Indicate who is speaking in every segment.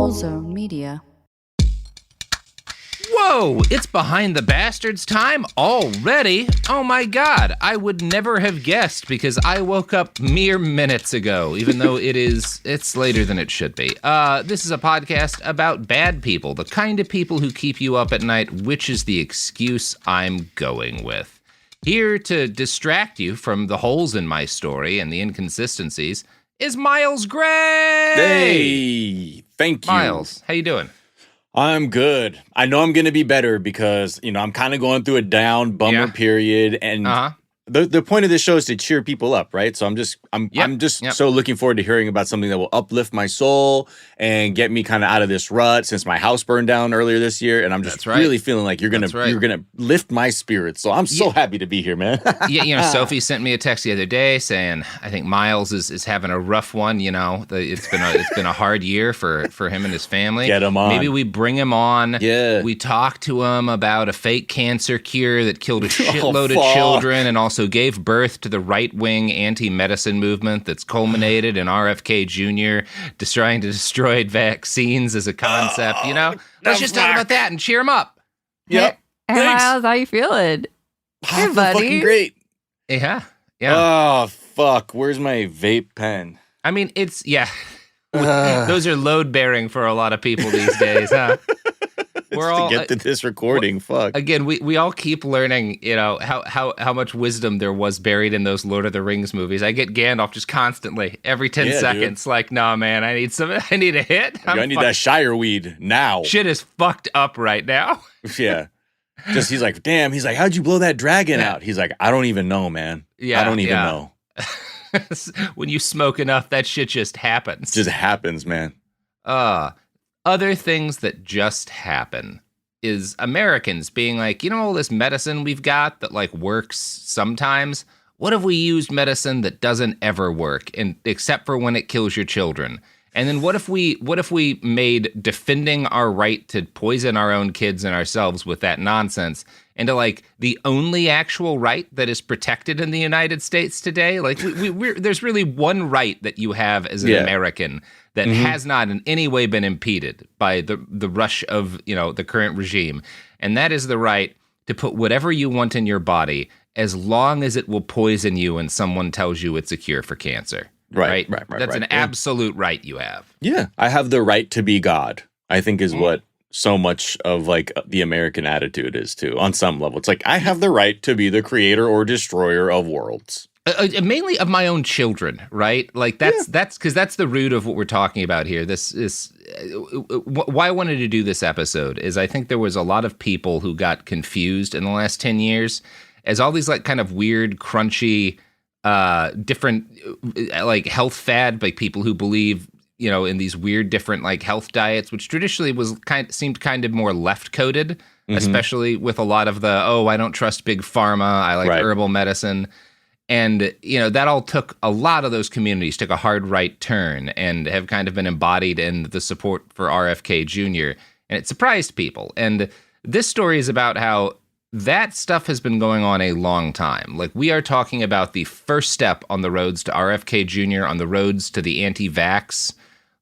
Speaker 1: Whole Zone Media.
Speaker 2: Whoa, it's Behind the Bastards time already? Oh my god, I would never have guessed because I woke up mere minutes ago, even though it's later than it should be. This is a podcast about bad people, the kind of people who keep you up at night, which is the excuse I'm going with. Here to distract you from the holes in my story and the inconsistencies is Miles Gray!
Speaker 3: Hey, thank you.
Speaker 2: Miles, how you doing?
Speaker 3: I'm good. I know I'm going to be better because, I'm kind of going through a down bummer period. And the point of this show is to cheer people up, right? So I'm just so looking forward to hearing about something that will uplift my soul and get me kind of out of this rut since my house burned down earlier this year. And I'm just really feeling like you're going to lift my spirits. So I'm so happy to be here, man.
Speaker 2: Sophie sent me a text the other day saying, I think Miles is having a rough one. It's been a hard year for him and his family.
Speaker 3: Get him on.
Speaker 2: Maybe we bring him on.
Speaker 3: Yeah.
Speaker 2: We talk to him about a fake cancer cure that killed a shitload of children and also gave birth to the right-wing anti-medicine movement that's culminated in RFK Jr. trying to destroy vaccines as a concept, Let's just talk about that and cheer him up.
Speaker 3: Yep.
Speaker 1: Hey, Miles, how you feeling?
Speaker 3: Hey, buddy. Fucking great.
Speaker 2: Yeah.
Speaker 3: Oh, fuck. Where's my vape pen?
Speaker 2: I mean, those are load-bearing for a lot of people these days, huh?
Speaker 3: We're all to get to this recording. Fuck.
Speaker 2: Again, we all keep learning, how much wisdom there was buried in those Lord of the Rings movies. I get Gandalf just constantly every 10 seconds, dude. Like, nah, man, I need a hit.
Speaker 3: I need that Shire weed now.
Speaker 2: Shit is fucked up right now.
Speaker 3: Yeah. Just he's like, damn. He's like, how'd you blow that dragon out? He's like, I don't even know, man. Yeah, I don't even know.
Speaker 2: When you smoke enough, that shit just happens.
Speaker 3: Just happens, man.
Speaker 2: Other things that just happen is Americans being like, all this medicine we've got that like works sometimes. What if we used medicine that doesn't ever work, and except for when it kills your children? And then what if we made defending our right to poison our own kids and ourselves with that nonsense into like the only actual right that is protected in the United States today? Like there's really one right that you have as an American that has not in any way been impeded by the rush of, the current regime. And that is the right to put whatever you want in your body as long as it will poison you and someone tells you it's a cure for cancer. Right. That's an absolute right you have.
Speaker 3: Yeah. I have the right to be God, I think is what so much of like the American attitude is too, on some level. It's like, I have the right to be the creator or destroyer of worlds.
Speaker 2: Mainly of my own children, right? Like that's because that's the root of what we're talking about here. This is why I wanted to do this episode is I think there was a lot of people who got confused in the last 10 years as all these like kind of weird, crunchy, different like health fad, like people who believe, in these weird different like health diets, which traditionally seemed kind of more left coded, especially with a lot of the, I don't trust big pharma. I like herbal medicine. And, that all took a lot of those communities took a hard right turn and have kind of been embodied in the support for RFK Jr. And it surprised people. And this story is about how that stuff has been going on a long time. Like, we are talking about the first step on the roads to RFK Jr., on the roads to the anti-vax,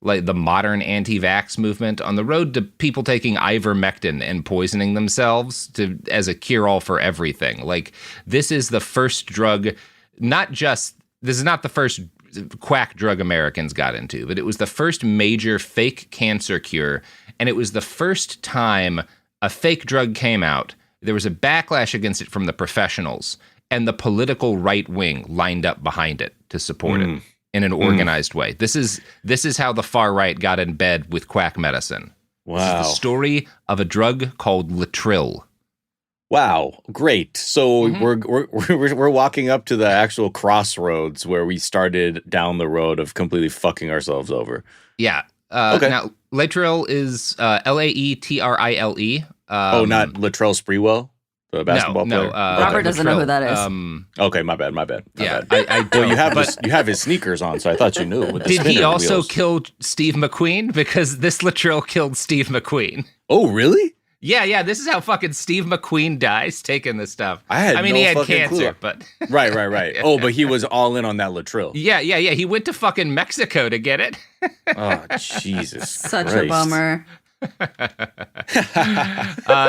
Speaker 2: like the modern anti-vax movement, on the road to people taking ivermectin and poisoning themselves as a cure-all for everything. Like, this is the first drug, this is not the first quack drug Americans got into, but it was the first major fake cancer cure, and it was the first time a fake drug came out. There was a backlash against it from the professionals, and the political right wing lined up behind it to support it in an organized way. This is how the far right got in bed with quack medicine.
Speaker 3: Wow.
Speaker 2: This is the story of a drug called Laetrile.
Speaker 3: Wow, great. So we're walking up to the actual crossroads where we started down the road of completely fucking ourselves over.
Speaker 2: Yeah.
Speaker 3: Okay.
Speaker 2: Now, Laetrile is Laetrile.
Speaker 3: Not Latrell Sprewell, the basketball player?
Speaker 1: No, Robert doesn't know who that is.
Speaker 3: Okay, my bad.
Speaker 2: Yeah,
Speaker 3: bad.
Speaker 2: I don't.
Speaker 3: Well, you have his sneakers on, so I thought you knew. With the
Speaker 2: Did he also
Speaker 3: wheels.
Speaker 2: kill Steve McQueen? Because this Laetrile killed Steve McQueen.
Speaker 3: Oh, really?
Speaker 2: Yeah. This is how fucking Steve McQueen dies taking this stuff.
Speaker 3: I mean,
Speaker 2: he had
Speaker 3: fucking
Speaker 2: cancer,
Speaker 3: clue.
Speaker 2: but
Speaker 3: right. Oh, but he was all in on that Laetrile.
Speaker 2: Yeah. He went to fucking Mexico to get it.
Speaker 3: Oh, Jesus
Speaker 1: Such
Speaker 3: Christ.
Speaker 1: a bummer.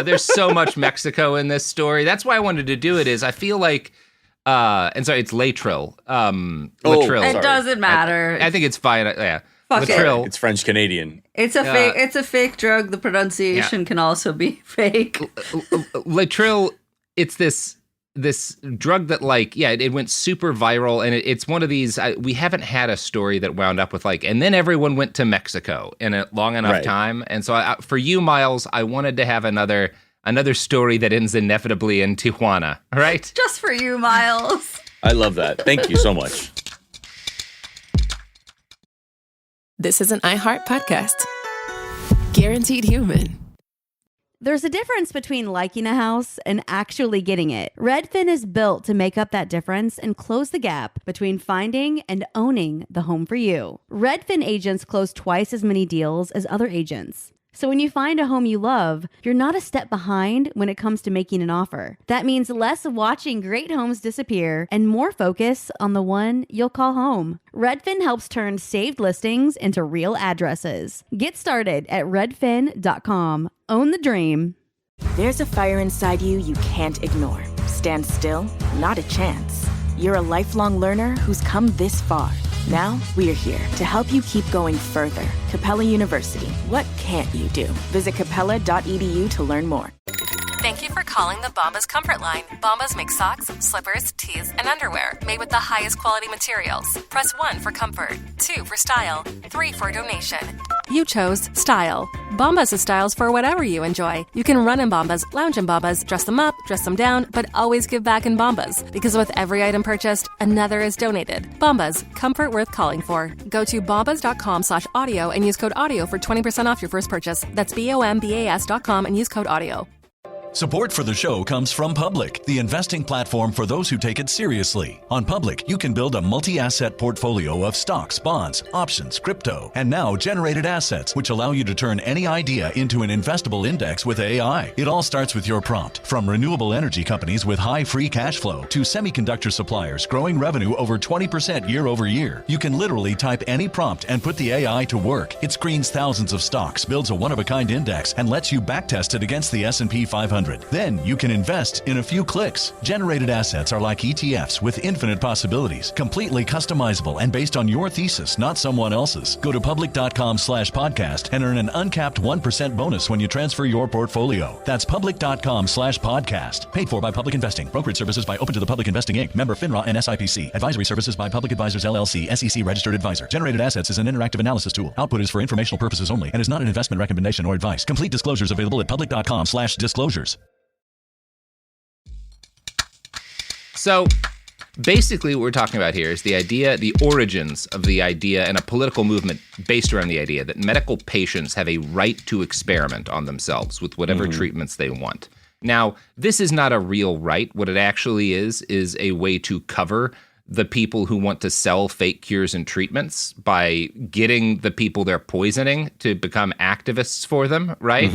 Speaker 2: There's so much Mexico in this story. That's why I wanted to do it. Is I feel like, and sorry, it's Laetrile. Laetrile.
Speaker 1: It doesn't matter.
Speaker 2: I think it's fine. Yeah.
Speaker 1: Fuck
Speaker 2: Laetrile.
Speaker 3: It's French Canadian.
Speaker 1: It's a fake. It's a fake drug. The pronunciation can also be fake.
Speaker 2: Laetrile. It's this drug that it went super viral, and it's one of these. We haven't had a story that wound up with and then everyone went to Mexico in a long enough time, and so for you, Miles, I wanted to have another story that ends inevitably in Tijuana. Right?
Speaker 1: Just for you, Miles.
Speaker 3: I love that. Thank you so much.
Speaker 4: This is an iHeart podcast. Guaranteed human.
Speaker 5: There's a difference between liking a house and actually getting it. Redfin is built to make up that difference and close the gap between finding and owning the home for you. Redfin agents close twice as many deals as other agents. So when you find a home you love, you're not a step behind when it comes to making an offer. That means less watching great homes disappear and more focus on the one you'll call home. Redfin helps turn saved listings into real addresses. Get started at redfin.com. Own the dream.
Speaker 6: There's a fire inside you can't ignore. Stand still? Not a chance. You're a lifelong learner who's come this far. Now, we're here to help you keep going further. Capella University. What can't you do? Visit capella.edu to learn more.
Speaker 7: Thank you for calling the Bombas Comfort Line. Bombas make socks, slippers, tees, and underwear made with the highest quality materials. Press 1 for comfort, 2 for style, 3 for donation. You chose style. Bombas has styles for whatever you enjoy. You can run in Bombas, lounge in Bombas, dress them up, dress them down, but always give back in Bombas. Because with every item purchased, another is donated. Bombas, comfort worth calling for. Go to bombas.com/audio and use code AUDIO for 20% off your first purchase. That's BOMBAS.com and use code AUDIO.
Speaker 8: Support for the show comes from Public, the investing platform for those who take it seriously. On Public, you can build a multi-asset portfolio of stocks, bonds, options, crypto, and now generated assets, which allow you to turn any idea into an investable index with AI. It all starts with your prompt. From renewable energy companies with high free cash flow to semiconductor suppliers growing revenue over 20% year over year, you can literally type any prompt and put the AI to work. It screens thousands of stocks, builds a one-of-a-kind index, and lets you backtest it against the S&P 500. Then you can invest in a few clicks. Generated assets are like ETFs with infinite possibilities, completely customizable and based on your thesis, not someone else's. Go to public.com/podcast and earn an uncapped 1% bonus when you transfer your portfolio. That's public.com/podcast. Paid for by Public Investing. Brokerage services by Open to the Public Investing Inc. Member FINRA and SIPC. Advisory services by Public Advisors LLC, SEC registered advisor. Generated assets is an interactive analysis tool. Output is for informational purposes only and is not an investment recommendation or advice. Complete disclosures available at public.com/disclosures.
Speaker 2: So basically what we're talking about here is the idea, the origins of the idea and a political movement based around the idea that medical patients have a right to experiment on themselves with whatever treatments they want. Now, this is not a real right. What it actually is a way to cover the people who want to sell fake cures and treatments by getting the people they're poisoning to become activists for them, right?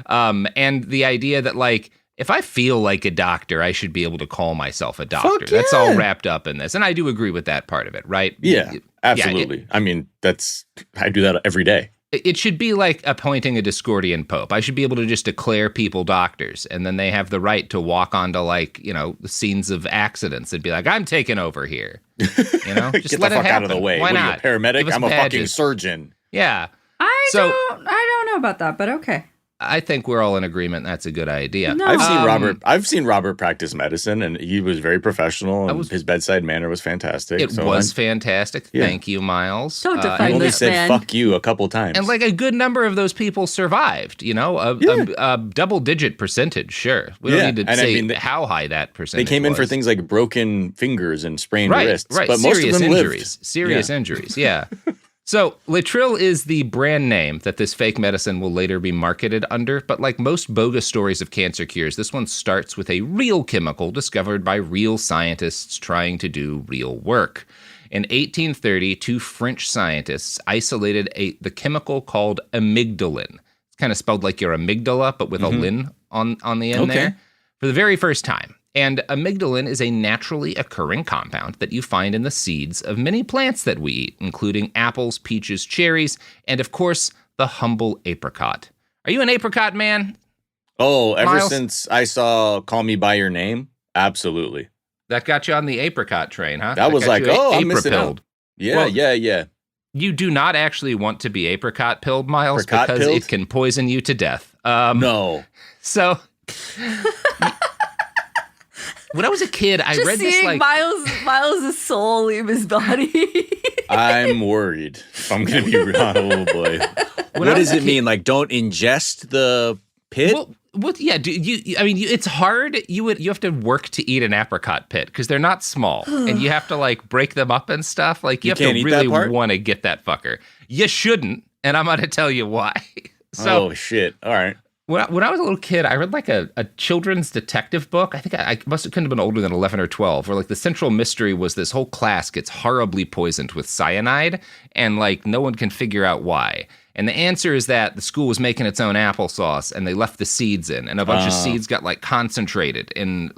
Speaker 2: And the idea that, if I feel like a doctor, I should be able to call myself a doctor.
Speaker 3: Yeah.
Speaker 2: That's all wrapped up in this. And I do agree with that part of it, right?
Speaker 3: Yeah, absolutely. I mean, I do that every day.
Speaker 2: It should be like appointing a Discordian pope. I should be able to just declare people doctors, and then they have the right to walk onto the scenes of accidents and be like, I'm taking over here. Just
Speaker 3: Get
Speaker 2: let
Speaker 3: the fuck
Speaker 2: it
Speaker 3: out of
Speaker 2: happen.
Speaker 3: the way.
Speaker 2: Why
Speaker 3: What
Speaker 2: not?
Speaker 3: are you, a paramedic? I'm a fucking
Speaker 2: badges.
Speaker 3: surgeon.
Speaker 2: Yeah.
Speaker 1: I don't know about that, but okay.
Speaker 2: I think we're all in agreement that's a good idea.
Speaker 1: No.
Speaker 3: I've seen Robert practice medicine, and he was very professional, and his bedside manner was fantastic.
Speaker 2: It was fantastic.
Speaker 3: Yeah.
Speaker 2: Thank you, Miles.
Speaker 1: Don't
Speaker 3: I
Speaker 1: defend
Speaker 3: only
Speaker 1: this
Speaker 3: said
Speaker 1: man.
Speaker 3: fuck you a couple times.
Speaker 2: And a good number of those people survived, a double-digit percentage, sure. We don't need to say how high that percentage
Speaker 3: They came in
Speaker 2: was.
Speaker 3: for things like broken fingers and sprained wrists.
Speaker 2: Right,
Speaker 3: But
Speaker 2: serious
Speaker 3: most of them
Speaker 2: injuries.
Speaker 3: lived.
Speaker 2: Serious injuries, yeah. So Laetrile is the brand name that this fake medicine will later be marketed under, but like most bogus stories of cancer cures, this one starts with a real chemical discovered by real scientists trying to do real work. In 1830, two French scientists isolated the chemical called amygdalin. It's kind of spelled like your amygdala, but with a lin on the end there, for the very first time. And amygdalin is a naturally occurring compound that you find in the seeds of many plants that we eat, including apples, peaches, cherries, and of course, the humble apricot. Are you an apricot man?
Speaker 3: Oh, ever
Speaker 2: Miles?
Speaker 3: since I saw Call Me By Your Name, absolutely.
Speaker 2: That got you on the apricot train, huh?
Speaker 3: That was like, I'm missing out. Yeah,
Speaker 2: Well,
Speaker 3: yeah.
Speaker 2: You do not actually want to be apricot pilled, Miles,
Speaker 3: Apricot
Speaker 2: because
Speaker 3: pilled?
Speaker 2: it can poison you to death.
Speaker 3: No.
Speaker 2: So, when I was a kid, I read this like
Speaker 1: Miles' soul leave his body.
Speaker 3: I'm worried. If I'm going to be honest, oh boy. What does it mean? Like, don't ingest the pit?
Speaker 2: Well, yeah. It's hard. You have to work to eat an apricot pit because they're not small, and you have to like break them up and stuff. Like you have to really want to get that fucker. You shouldn't, and I'm going to tell you why. So,
Speaker 3: oh shit! All right.
Speaker 2: When I was a little kid, I read like a children's detective book. I think I couldn't have been older than 11 or 12, where like the central mystery was this whole class gets horribly poisoned with cyanide, and like no one can figure out why. And the answer is that the school was making its own applesauce, and they left the seeds in, and a bunch of seeds got like concentrated in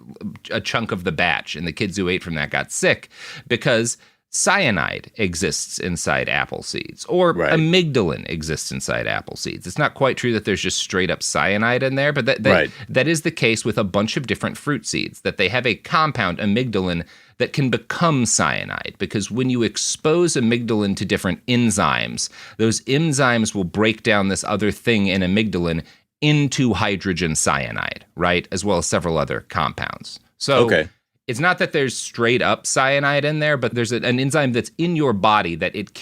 Speaker 2: a chunk of the batch, and the kids who ate from that got sick because cyanide exists inside apple seeds, or amygdalin exists inside apple seeds. It's not quite true that there's just straight up cyanide in there, but that is the case with a bunch of different fruit seeds, that they have a compound, amygdalin, that can become cyanide, because when you expose amygdalin to different enzymes, those enzymes will break down this other thing in amygdalin into hydrogen cyanide, right? As well as several other compounds. So it's not that there's straight up cyanide in there, but there's an enzyme that's in your body that it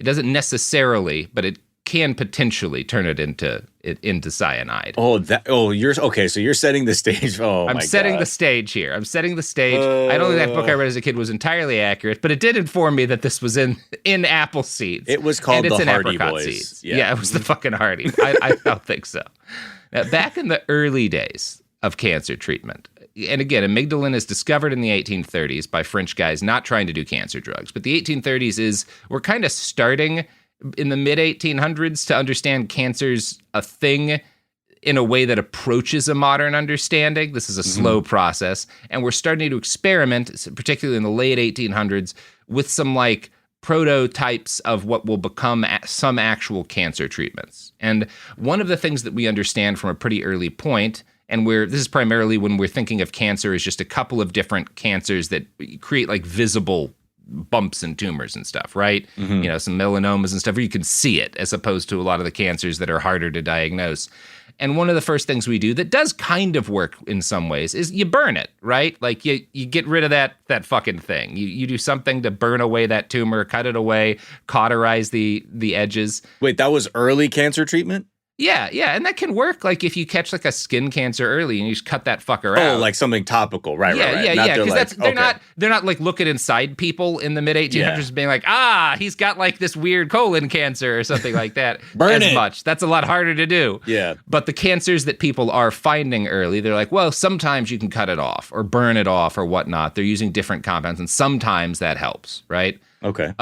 Speaker 2: doesn't necessarily, but it can potentially turn it into cyanide.
Speaker 3: You're okay. So you're setting the stage.
Speaker 2: I'm setting the stage here. I'm setting the stage. I don't think that book I read as a kid was entirely accurate, but it did inform me that this was in apple seeds.
Speaker 3: It was called the Hardy Boys.
Speaker 2: Seeds. Yeah, it was the fucking Hardy. I don't think so. Now, back in the early days of cancer treatment, and again, amygdalin is discovered in the 1830s by French guys not trying to do cancer drugs. But the 1830s we're kind of starting in the mid-1800s to understand cancer's a thing in a way that approaches a modern understanding. This is a slow process. And we're starting to experiment, particularly in the late 1800s, with some like prototypes of what will become some actual cancer treatments. And one of the things that we understand from a pretty early point, and this is primarily when we're thinking of cancer as just a couple of different cancers that create like visible bumps and tumors and stuff, right? You know, some melanomas and stuff where you can see it, as opposed to a lot of the cancers that are harder to diagnose. And one of the first things we do that does kind of work in some ways is you burn it, right? Like you get rid of that fucking thing. You do something to burn away that tumor, cut it away, cauterize the edges.
Speaker 3: Wait, that was early cancer treatment?
Speaker 2: Yeah, and that can work. Like if you catch like a skin cancer early and you just cut that fucker out.
Speaker 3: Oh, like something topical, right?
Speaker 2: Yeah. Because they're not like looking inside people in the mid 1800s, being like, he's got like this weird colon cancer or something like that.
Speaker 3: Burn it.
Speaker 2: Much. That's a lot harder to do.
Speaker 3: Yeah.
Speaker 2: But the cancers that people are finding early, they're like, well, sometimes you can cut it off or burn it off or whatnot. They're using different compounds, and sometimes that helps, right?
Speaker 3: Okay.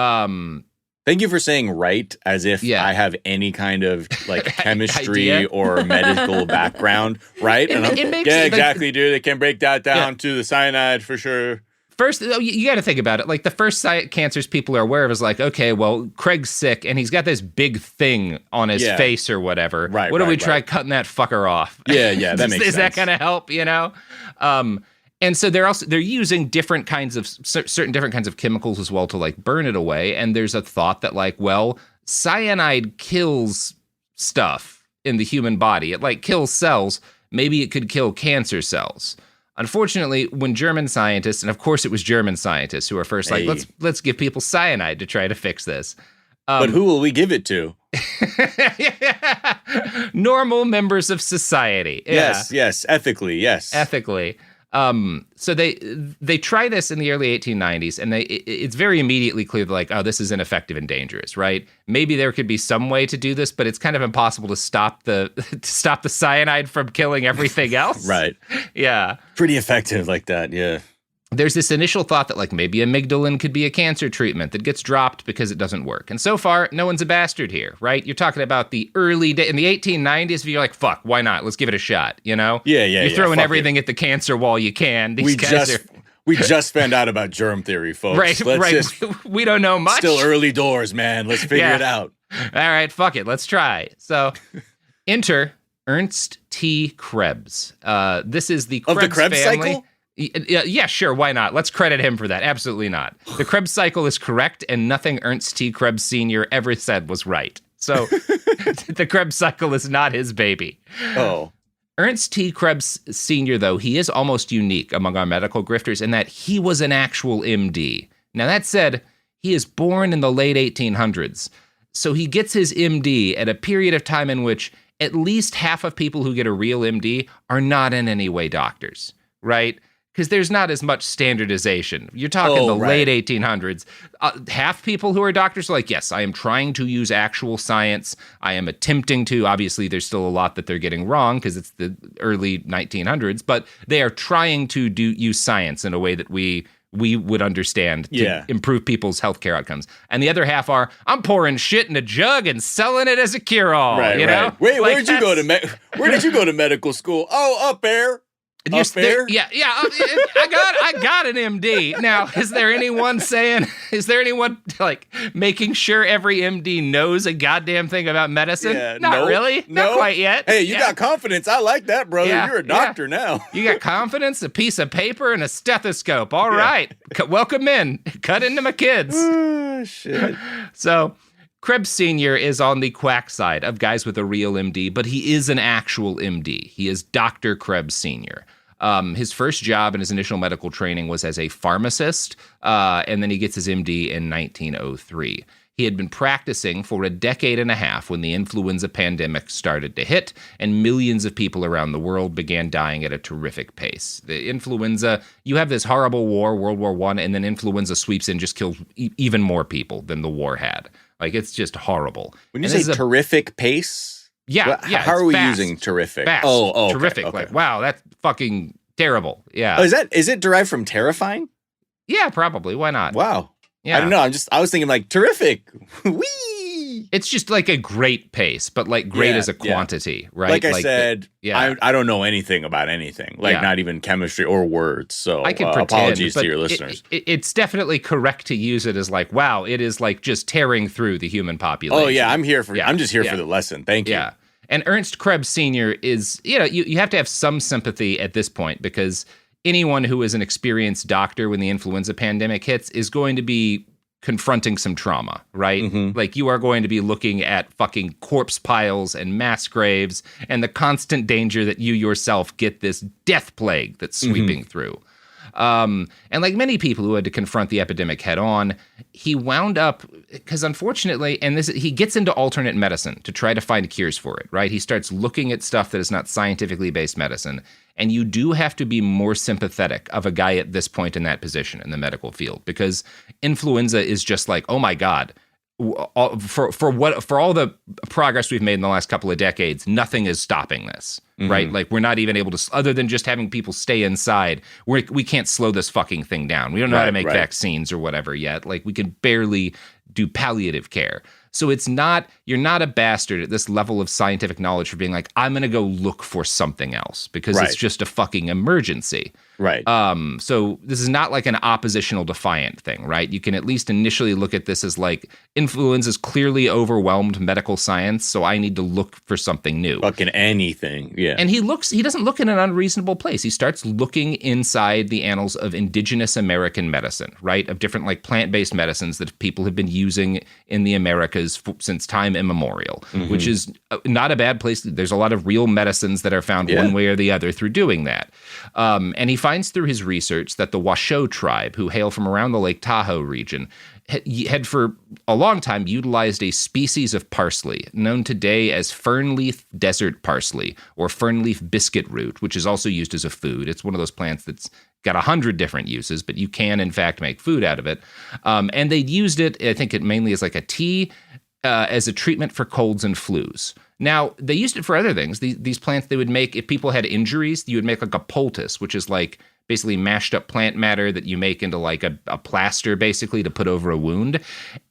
Speaker 3: Thank you for saying right, as if I have any kind of like chemistry or medical background, right?
Speaker 2: It makes
Speaker 3: exactly, dude. It can break that down to the cyanide for sure.
Speaker 2: First, you got to think about it. Like the first cancers people are aware of is like, okay, well, Craig's sick and he's got this big thing on his face or whatever.
Speaker 3: Right.
Speaker 2: What do we try cutting that fucker off?
Speaker 3: Yeah, that makes sense.
Speaker 2: Is that going to help? You know. And so they're using different kinds of certain different kinds of chemicals as well to like burn it away. And there's a thought that like, well, cyanide kills stuff in the human body. It like kills cells. Maybe it could kill cancer cells. Unfortunately, when German scientists, and of course it was German scientists who were first like, let's give people cyanide to try to fix this.
Speaker 3: But who will we give it to?
Speaker 2: Normal members of society. Yeah.
Speaker 3: Yes, ethically, yes.
Speaker 2: Ethically. So they try this in the early 1890s, and it's very immediately clear that like, oh, this is ineffective and dangerous, right? Maybe there could be some way to do this, but it's kind of impossible to stop the cyanide from killing everything else.
Speaker 3: Right.
Speaker 2: Yeah.
Speaker 3: Pretty effective like that, yeah.
Speaker 2: there's this initial thought that like maybe amygdalin could be a cancer treatment that gets dropped because it doesn't work. And so far, no one's a bastard here, right? You're talking about the early in the 1890s, you're like, fuck, why not? Let's give it a shot, you know?
Speaker 3: Yeah.
Speaker 2: You're throwing everything at the cancer while you can.
Speaker 3: We just found out about germ theory, folks.
Speaker 2: Right. We don't know much.
Speaker 3: Still early doors, man. Let's figure it out.
Speaker 2: All right, fuck it. Let's try. So, enter Ernst T. Krebs. This is the Krebs
Speaker 3: of the Krebs
Speaker 2: family.
Speaker 3: cycle?
Speaker 2: Yeah, sure. Why not? Let's credit him for that. Absolutely not. The Krebs cycle is correct, and nothing Ernst T. Krebs Sr. ever said was right. So the Krebs cycle is not his baby.
Speaker 3: Oh.
Speaker 2: Ernst T. Krebs Sr., though, he is almost unique among our medical grifters in that he was an actual MD. Now, that said, he is born in the late 1800s. So he gets his MD at a period of time in which at least half of people who get a real MD are not in any way doctors, right? Because there's not as much standardization. You're talking late 1800s. Half people who are doctors are like, yes, I am trying to use actual science. I am attempting to. Obviously, there's still a lot that they're getting wrong because it's the early 1900s. But they are trying to use science in a way that we would understand to improve people's healthcare outcomes. And the other half are, I'm pouring shit in a jug and selling it as a cure-all.
Speaker 3: Right,
Speaker 2: you know?
Speaker 3: Wait, where did you go to medical school? Oh, up there.
Speaker 2: Yeah. I got an MD. Now, is there anyone like making sure every MD knows a goddamn thing about medicine?
Speaker 3: Yeah,
Speaker 2: Not really.
Speaker 3: No.
Speaker 2: Not quite yet.
Speaker 3: Hey, you got confidence. I like that, brother.
Speaker 2: Yeah,
Speaker 3: You're a doctor now.
Speaker 2: You got confidence, a piece of paper, and a stethoscope. All right. Welcome in. Cut into my kids.
Speaker 3: Oh, shit.
Speaker 2: So, Krebs Sr. is on the quack side of guys with a real MD, but he is an actual MD. He is Dr. Krebs Sr. His first job in his initial medical training was as a pharmacist, and then he gets his MD in 1903. He had been practicing for a decade and a half when the influenza pandemic started to hit, and millions of people around the world began dying at a terrific pace. The influenza, you have this horrible war, World War I, and then influenza sweeps in, just kills even more people than the war had. Like, it's just horrible.
Speaker 3: When you say terrific pace?
Speaker 2: Yeah.
Speaker 3: How are we using terrific?
Speaker 2: Fast.
Speaker 3: Oh,
Speaker 2: terrific.
Speaker 3: Okay.
Speaker 2: Like, wow, that's fucking terrible. Yeah.
Speaker 3: Oh, is it derived from terrifying?
Speaker 2: Yeah, probably. Why not?
Speaker 3: Wow.
Speaker 2: Yeah.
Speaker 3: I don't know. I was thinking like terrific. Whee!
Speaker 2: It's just like a great pace, but like great as a quantity, right?
Speaker 3: Like I said, I don't know anything about anything, not even chemistry or words. So
Speaker 2: I can pretend,
Speaker 3: apologies to your listeners.
Speaker 2: It's definitely correct to use it as like, wow, it is like just tearing through the human population.
Speaker 3: Oh yeah, I'm just here for the lesson. Thank you.
Speaker 2: Yeah. And Ernst Krebs Sr. is, you have to have some sympathy at this point because anyone who is an experienced doctor when the influenza pandemic hits is going to be confronting some trauma, right? Mm-hmm. Like you are going to be looking at fucking corpse piles and mass graves and the constant danger that you yourself get this death plague that's sweeping through. And like many people who had to confront the epidemic head on, he wound up, because unfortunately, and he gets into alternate medicine to try to find cures for it, right? He starts looking at stuff that is not scientifically based medicine. And you do have to be more sympathetic of a guy at this point in that position in the medical field, because influenza is just like, oh my God, for all the progress we've made in the last couple of decades, nothing is stopping this, right? Like we're not even able to, other than just having people stay inside, we can't slow this fucking thing down. We don't know how to make vaccines or whatever yet. Like we can barely do palliative care. So you're not a bastard at this level of scientific knowledge for being like, I'm going to go look for something else because it's just a fucking emergency.
Speaker 3: Right.
Speaker 2: So this is not like an oppositional defiant thing, right? You can at least initially look at this as like influenza has clearly overwhelmed medical science, so I need to look for something new.
Speaker 3: Fucking anything. Yeah.
Speaker 2: And he doesn't look in an unreasonable place. He starts looking inside the annals of indigenous American medicine, right? Of different like plant-based medicines that people have been using in the Americas since time immemorial, which is not a bad place. There's a lot of real medicines that are found one way or the other through doing that. And he finds through his research that the Washoe tribe, who hail from around the Lake Tahoe region, had for a long time utilized a species of parsley known today as fernleaf desert parsley or fernleaf biscuit root, which is also used as a food. It's one of those plants that's got 100 different uses, but you can, in fact, make food out of it. And they'd used it, I think it mainly as like a tea, as a treatment for colds and flus. Now, they used it for other things. These plants they would make, if people had injuries, you would make like a poultice, which is like basically mashed up plant matter that you make into like a plaster, basically, to put over a wound.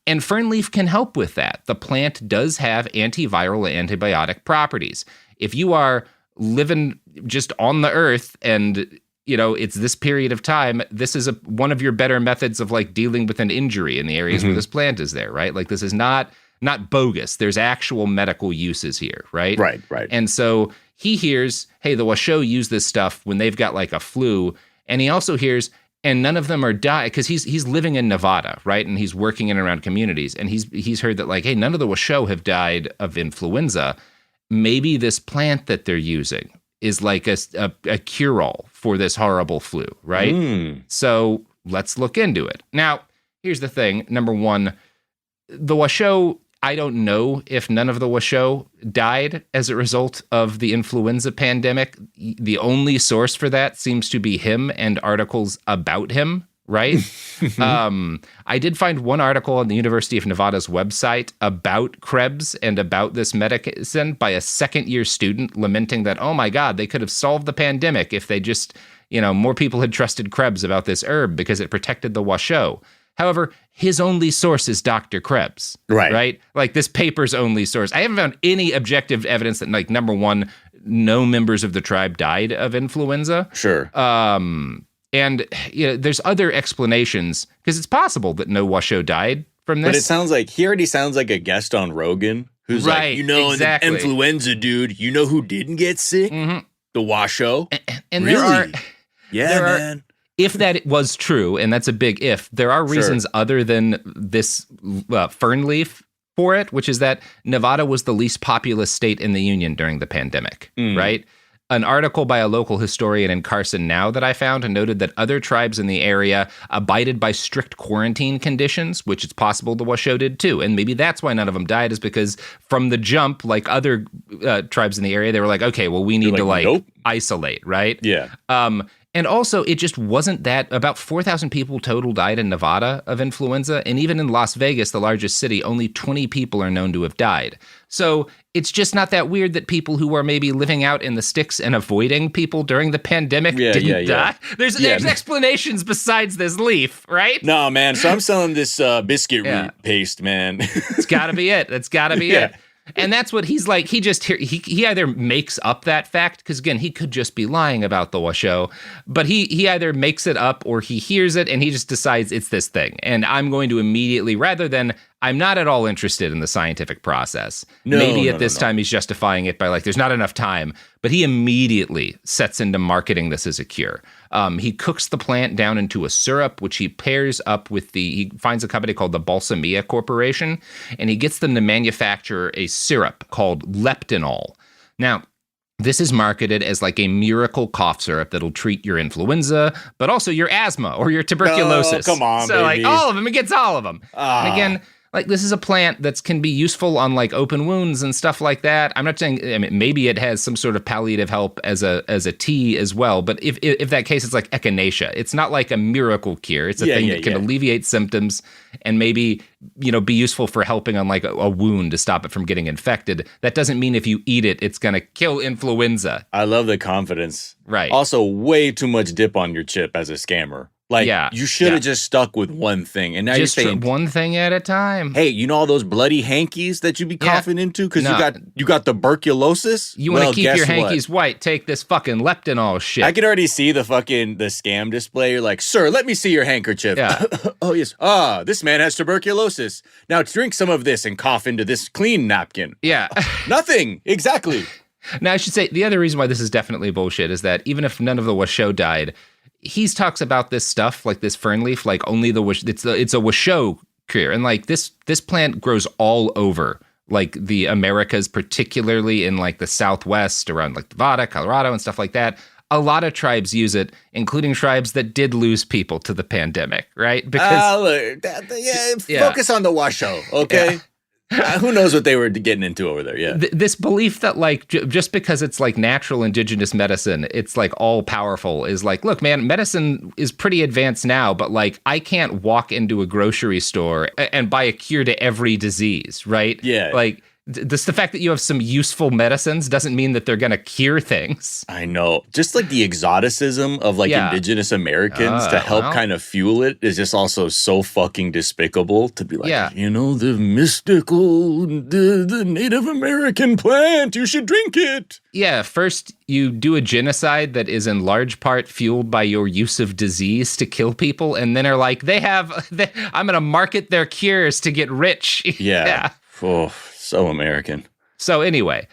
Speaker 2: And fern leaf can help with that. The plant does have antiviral and antibiotic properties. If you are living just on the earth and, you know, it's this period of time, this is one of your better methods of like dealing with an injury in the areas where this plant is there, right? Like this is not bogus. There's actual medical uses here, right?
Speaker 3: Right.
Speaker 2: And so he hears, hey, the Washoe use this stuff when they've got like a flu. And he also hears, and none of them are dying, because he's living in Nevada, right? And he's working in and around communities. And he's heard that like, hey, none of the Washoe have died of influenza. Maybe this plant that they're using is like a cure-all for this horrible flu, right? So let's look into it. Now, here's the thing. Number one, the Washoe, I don't know if none of the Washoe died as a result of the influenza pandemic. The only source for that seems to be him and articles about him, right? I did find one article on the University of Nevada's website about Krebs and about this medicine by a second-year student lamenting that, oh my God, they could have solved the pandemic if they just, you know, more people had trusted Krebs about this herb because it protected the Washoe. However, his only source is Dr. Krebs, right? Like this paper's only source. I haven't found any objective evidence that, like, number one, no members of the tribe died of influenza.
Speaker 3: Sure.
Speaker 2: And you know, there's other explanations, because it's possible that no Washoe died from this.
Speaker 3: But it sounds like he already sounds like a guest on Rogan who's like, you know,
Speaker 2: exactly.
Speaker 3: The influenza, dude, you know who didn't get sick? The Washoe.
Speaker 2: And
Speaker 3: really?
Speaker 2: There are, if that was true, and that's a big if, there are reasons other than this fern leaf for it, which is that Nevada was the least populous state in the union during the pandemic, right? An article by a local historian in Carson Now that I found noted that other tribes in the area abided by strict quarantine conditions, which it's possible the Washoe did too. And maybe that's why none of them died, is because from the jump, like other tribes in the area, they were like, okay, well, we need to isolate, right?
Speaker 3: Yeah.
Speaker 2: And also, it just wasn't that. About 4,000 people total died in Nevada of influenza. And even in Las Vegas, the largest city, only 20 people are known to have died. So it's just not that weird that people who are maybe living out in the sticks and avoiding people during the pandemic didn't die. There's explanations besides this leaf, right?
Speaker 3: No, man. So I'm selling this biscuit root paste, man.
Speaker 2: It's got to be it. That's got to be it. And that's what he's like. He either makes up that fact, because again, he could just be lying about the Washoe, but he either makes it up or he hears it and he just decides it's this thing. And I'm going to immediately, rather than, I'm not at all interested in the scientific process. Maybe at this time he's justifying it by like, there's not enough time, but he immediately sets into marketing this as a cure. He cooks the plant down into a syrup, which he pairs up with he finds a company called the Balsamia Corporation, and he gets them to manufacture a syrup called Leptinol. Now, this is marketed as like a miracle cough syrup that'll treat your influenza, but also your asthma or your tuberculosis.
Speaker 3: Oh, come on,
Speaker 2: so
Speaker 3: baby.
Speaker 2: Like all of them, it gets all of them. And again, like this is a plant that can be useful on like open wounds and stuff like that. I'm not saying, I mean, maybe it has some sort of palliative help as a tea as well. But if that case, it's like echinacea. It's not like a miracle cure. It's a thing that can alleviate symptoms and maybe, you know, be useful for helping on like a wound to stop it from getting infected. That doesn't mean if you eat it, it's going to kill influenza.
Speaker 3: I love the confidence.
Speaker 2: Right.
Speaker 3: Also, way too much dip on your chip as a scammer. Like, you should have just stuck with one thing. And now
Speaker 2: just
Speaker 3: you're saying
Speaker 2: one thing at a time.
Speaker 3: Hey, you know all those bloody hankies that you be coughing into because you got tuberculosis?
Speaker 2: You want to keep your hankies white, take this fucking Leptinol shit.
Speaker 3: I can already see the scam display. You're like, sir, let me see your handkerchief.
Speaker 2: Yeah.
Speaker 3: Oh, yes. This man has tuberculosis. Now drink some of this and cough into this clean napkin.
Speaker 2: Yeah.
Speaker 3: Nothing. Exactly.
Speaker 2: Now, I should say, the other reason why this is definitely bullshit is that even if none of the Washoe died, he talks about this stuff, like this fern leaf, like only it's a Washoe cure. And like this plant grows all over like the Americas, particularly in like the Southwest around like Nevada, Colorado and stuff like that. A lot of tribes use it, including tribes that did lose people to the pandemic, right? Because
Speaker 3: focus on the Washoe, okay? Yeah. Who knows what they were getting into over there, yeah.
Speaker 2: This belief that, like, just because it's, like, natural indigenous medicine, it's, like, all-powerful is, like, look, man, medicine is pretty advanced now, but, like, I can't walk into a grocery store and buy a cure to every disease, right?
Speaker 3: Yeah.
Speaker 2: Like, The fact that you have some useful medicines doesn't mean that they're going to cure things.
Speaker 3: I know. Just like the exoticism of like indigenous Americans to help kind of fuel it is just also so fucking despicable to be like, you know, the mystical, the Native American plant, you should drink it.
Speaker 2: Yeah, first you do a genocide that is in large part fueled by your use of disease to kill people, and then are like, I'm going to market their cures to get rich.
Speaker 3: Yeah. Oh, so American.
Speaker 2: So anyway,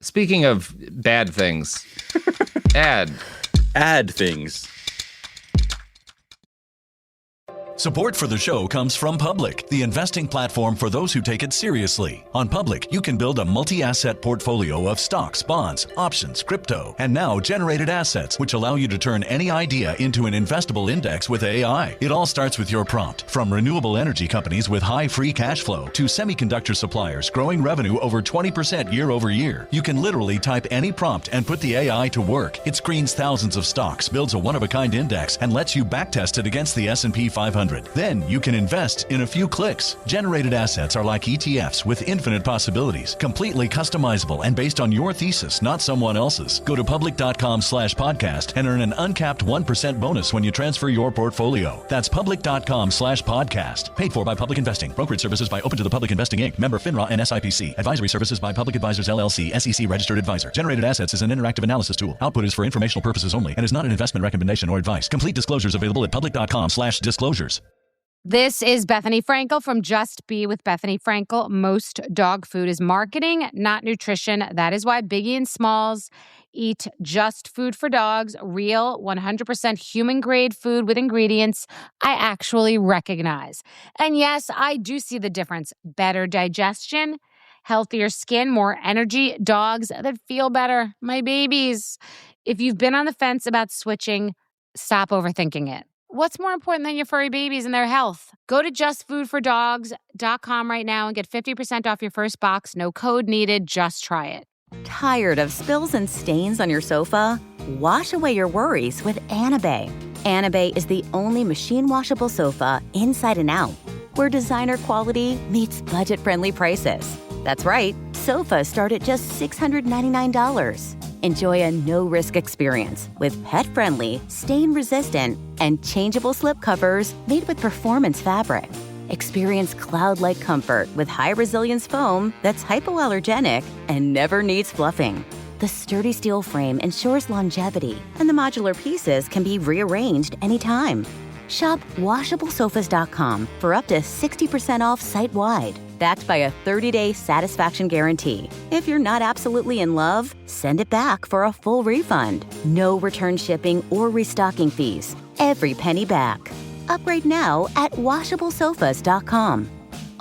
Speaker 2: speaking of bad things, ad
Speaker 3: things.
Speaker 8: Support for the show comes from Public, the investing platform for those who take it seriously. On Public, you can build a multi-asset portfolio of stocks, bonds, options, crypto, and now generated assets, which allow you to turn any idea into an investable index with AI. It all starts with your prompt. From renewable energy companies with high free cash flow to semiconductor suppliers growing revenue over 20% year over year, you can literally type any prompt and put the AI to work. It screens thousands of stocks, builds a one-of-a-kind index, and lets you backtest it against the S&P 500. Then you can invest in a few clicks. Generated assets are like ETFs with infinite possibilities, completely customizable and based on your thesis, not someone else's. Go to public.com/podcast and earn an uncapped 1% bonus when you transfer your portfolio. That's public.com/podcast. Paid for by Public Investing. Brokerage services by Open to the Public Investing Inc. Member FINRA and SIPC. Advisory services by Public Advisors LLC, SEC registered advisor. Generated assets is an interactive analysis tool. Output is for informational purposes only and is not an investment recommendation or advice. Complete disclosures available at public.com/disclosures.
Speaker 9: This is Bethany Frankel from Just Be with Bethany Frankel. Most dog food is marketing, not nutrition. That is why Biggie and Smalls eat just food for dogs, real 100% human-grade food with ingredients I actually recognize. And yes, I do see the difference. Better digestion, healthier skin, more energy, dogs that feel better, my babies. If you've been on the fence about switching, stop overthinking it. What's more important than your furry babies and their health? Go to justfoodfordogs.com right now and get 50% off your first box. No code needed. Just try it.
Speaker 10: Tired of spills and stains on your sofa? Wash away your worries with Anabay. Anabay is the only machine washable sofa inside and out, where designer quality meets budget-friendly prices. That's right, sofas start at just $699. Enjoy a no-risk experience with pet-friendly, stain-resistant, and changeable slip covers made with performance fabric. Experience cloud-like comfort with high-resilience foam that's hypoallergenic and never needs fluffing. The sturdy steel frame ensures longevity, and the modular pieces can be rearranged anytime. Shop WashableSofas.com for up to 60% off site-wide, backed by a 30-day satisfaction guarantee. If you're not absolutely in love, send it back for a full refund. No return shipping or restocking fees. Every penny back. Upgrade now at WashableSofas.com.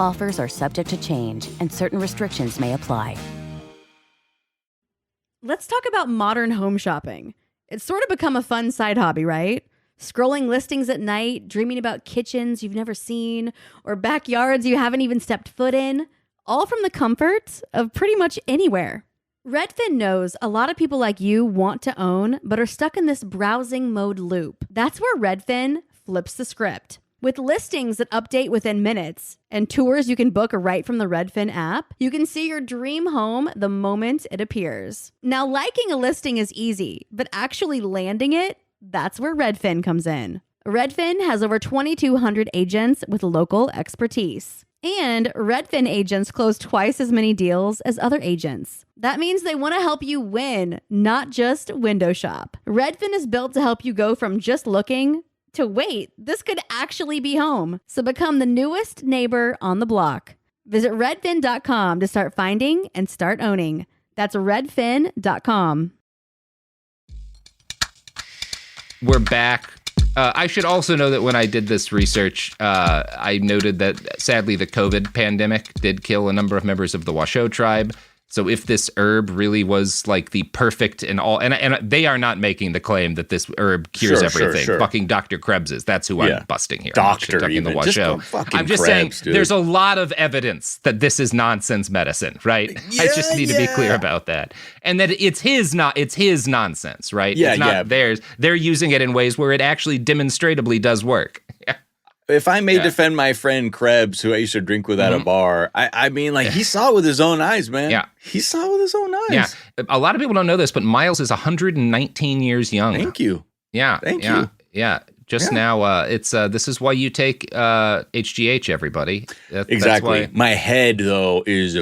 Speaker 10: Offers are subject to change, and certain restrictions may apply.
Speaker 5: Let's talk about modern home shopping. It's sort of become a fun side hobby, right? Scrolling listings at night, dreaming about kitchens you've never seen, or backyards you haven't even stepped foot in, all from the comfort of pretty much anywhere. Redfin knows a lot of people like you want to own, but are stuck in this browsing mode loop. That's where Redfin flips the script. With listings that update within minutes and tours you can book right from the Redfin app, you can see your dream home the moment it appears. Now, liking a listing is easy, but actually landing it, that's where Redfin comes in. Redfin has over 2,200 agents with local expertise. And Redfin agents close twice as many deals as other agents. That means they want to help you win, not just window shop. Redfin is built to help you go from just looking to wait, this could actually be home. So become the newest neighbor on the block. Visit redfin.com to start finding and start owning. That's redfin.com.
Speaker 2: We're back. I should also know that when I did this research, I noted that sadly the COVID pandemic did kill a number of members of the Washoe tribe. So if this herb really was like the perfect and all, and they are not making the claim that this herb cures everything.
Speaker 3: Sure.
Speaker 2: Fucking Dr. Krebs is. That's who I'm busting here.
Speaker 3: Doctor,
Speaker 2: I'm
Speaker 3: even.
Speaker 2: the Washoe. I'm just saying there's a lot of evidence that this is nonsense medicine, right? I just need to be clear about that. And that it's his nonsense, right? It's not theirs. They're using it in ways where it actually demonstrably does work.
Speaker 3: if I may defend my friend Krebs, who I used to drink with at a bar, I mean, like, he saw it with his own eyes, man.
Speaker 2: Yeah.
Speaker 3: He saw it with his own eyes.
Speaker 2: Yeah. A lot of people don't know this, but Miles is 119 years young.
Speaker 3: Thank you.
Speaker 2: Yeah.
Speaker 3: Thank you.
Speaker 2: Yeah. Just now, it's this is why you take HGH, everybody.
Speaker 3: Exactly.
Speaker 2: That's why.
Speaker 3: My head, though, is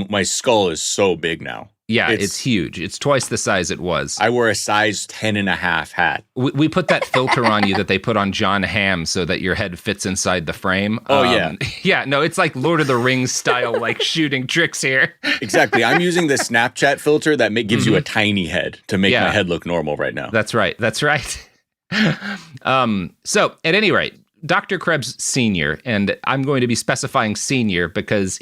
Speaker 3: my skull is so big now.
Speaker 2: Yeah, it's huge. It's twice the size it was.
Speaker 3: I wear a size 10.5 hat.
Speaker 2: We put that filter on you that they put on John Hamm so that your head fits inside the frame.
Speaker 3: Oh, yeah.
Speaker 2: Yeah, no, it's like Lord of the Rings style, like shooting tricks here.
Speaker 3: Exactly. I'm using the Snapchat filter that gives you a tiny head to make my head look normal right now.
Speaker 2: That's right. So, at any rate, Dr. Krebs Sr., and I'm going to be specifying Sr. because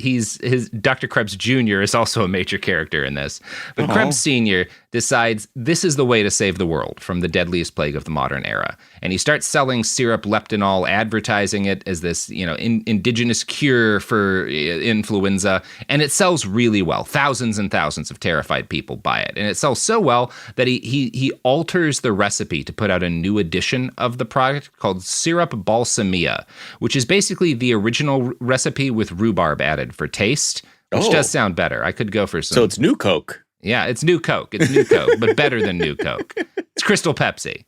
Speaker 2: Dr. Krebs Jr. is also a major character in this. But Krebs Sr. decides this is the way to save the world from the deadliest plague of the modern era. And he starts selling syrup leptinol, advertising it as this, indigenous cure for influenza. And it sells really well. Thousands and thousands of terrified people buy it. And it sells so well that he alters the recipe to put out a new edition of the product called Syrup Balsamia, which is basically the original recipe with rhubarb added for taste, which does sound better. I could go for some.
Speaker 3: So it's New Coke.
Speaker 2: Yeah, it's New Coke. It's New Coke, but better than New Coke. It's Crystal Pepsi.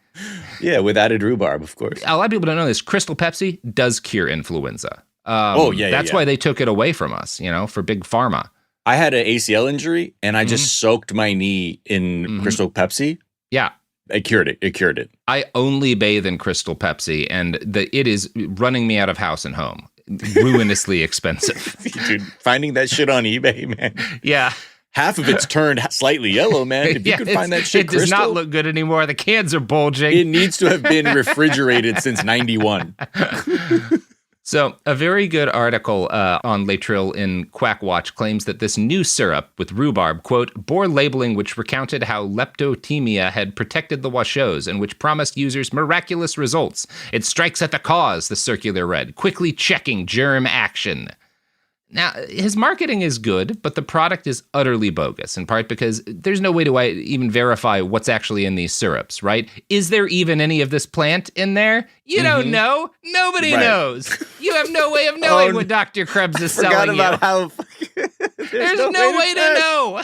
Speaker 3: Yeah, with added rhubarb, of course.
Speaker 2: A lot of people don't know this. Crystal Pepsi does cure influenza. That's why they took it away from us, for big pharma.
Speaker 3: I had an ACL injury, and I just soaked my knee in Crystal Pepsi.
Speaker 2: Yeah.
Speaker 3: It cured it.
Speaker 2: I only bathe in Crystal Pepsi, and it is running me out of house and home. Ruinously expensive.
Speaker 3: Dude, finding that shit on eBay, man.
Speaker 2: Yeah.
Speaker 3: Half of it's turned slightly yellow, man. If you could find that shit,
Speaker 2: it does not look good anymore. The cans are bulging.
Speaker 3: It needs to have been refrigerated since 91.
Speaker 2: So a very good article on Laetrile in Quackwatch claims that this new syrup with rhubarb, quote, bore labeling which recounted how leptotemia had protected the Washos and which promised users miraculous results. It strikes at the cause, the circular read, quickly checking germ action. Now, his marketing is good, but the product is utterly bogus, in part because there's no way to even verify what's actually in these syrups, right? Is there even any of this plant in there? You don't know. Nobody knows. You have no way of knowing what Dr. Krebs is selling you. There's no way to know.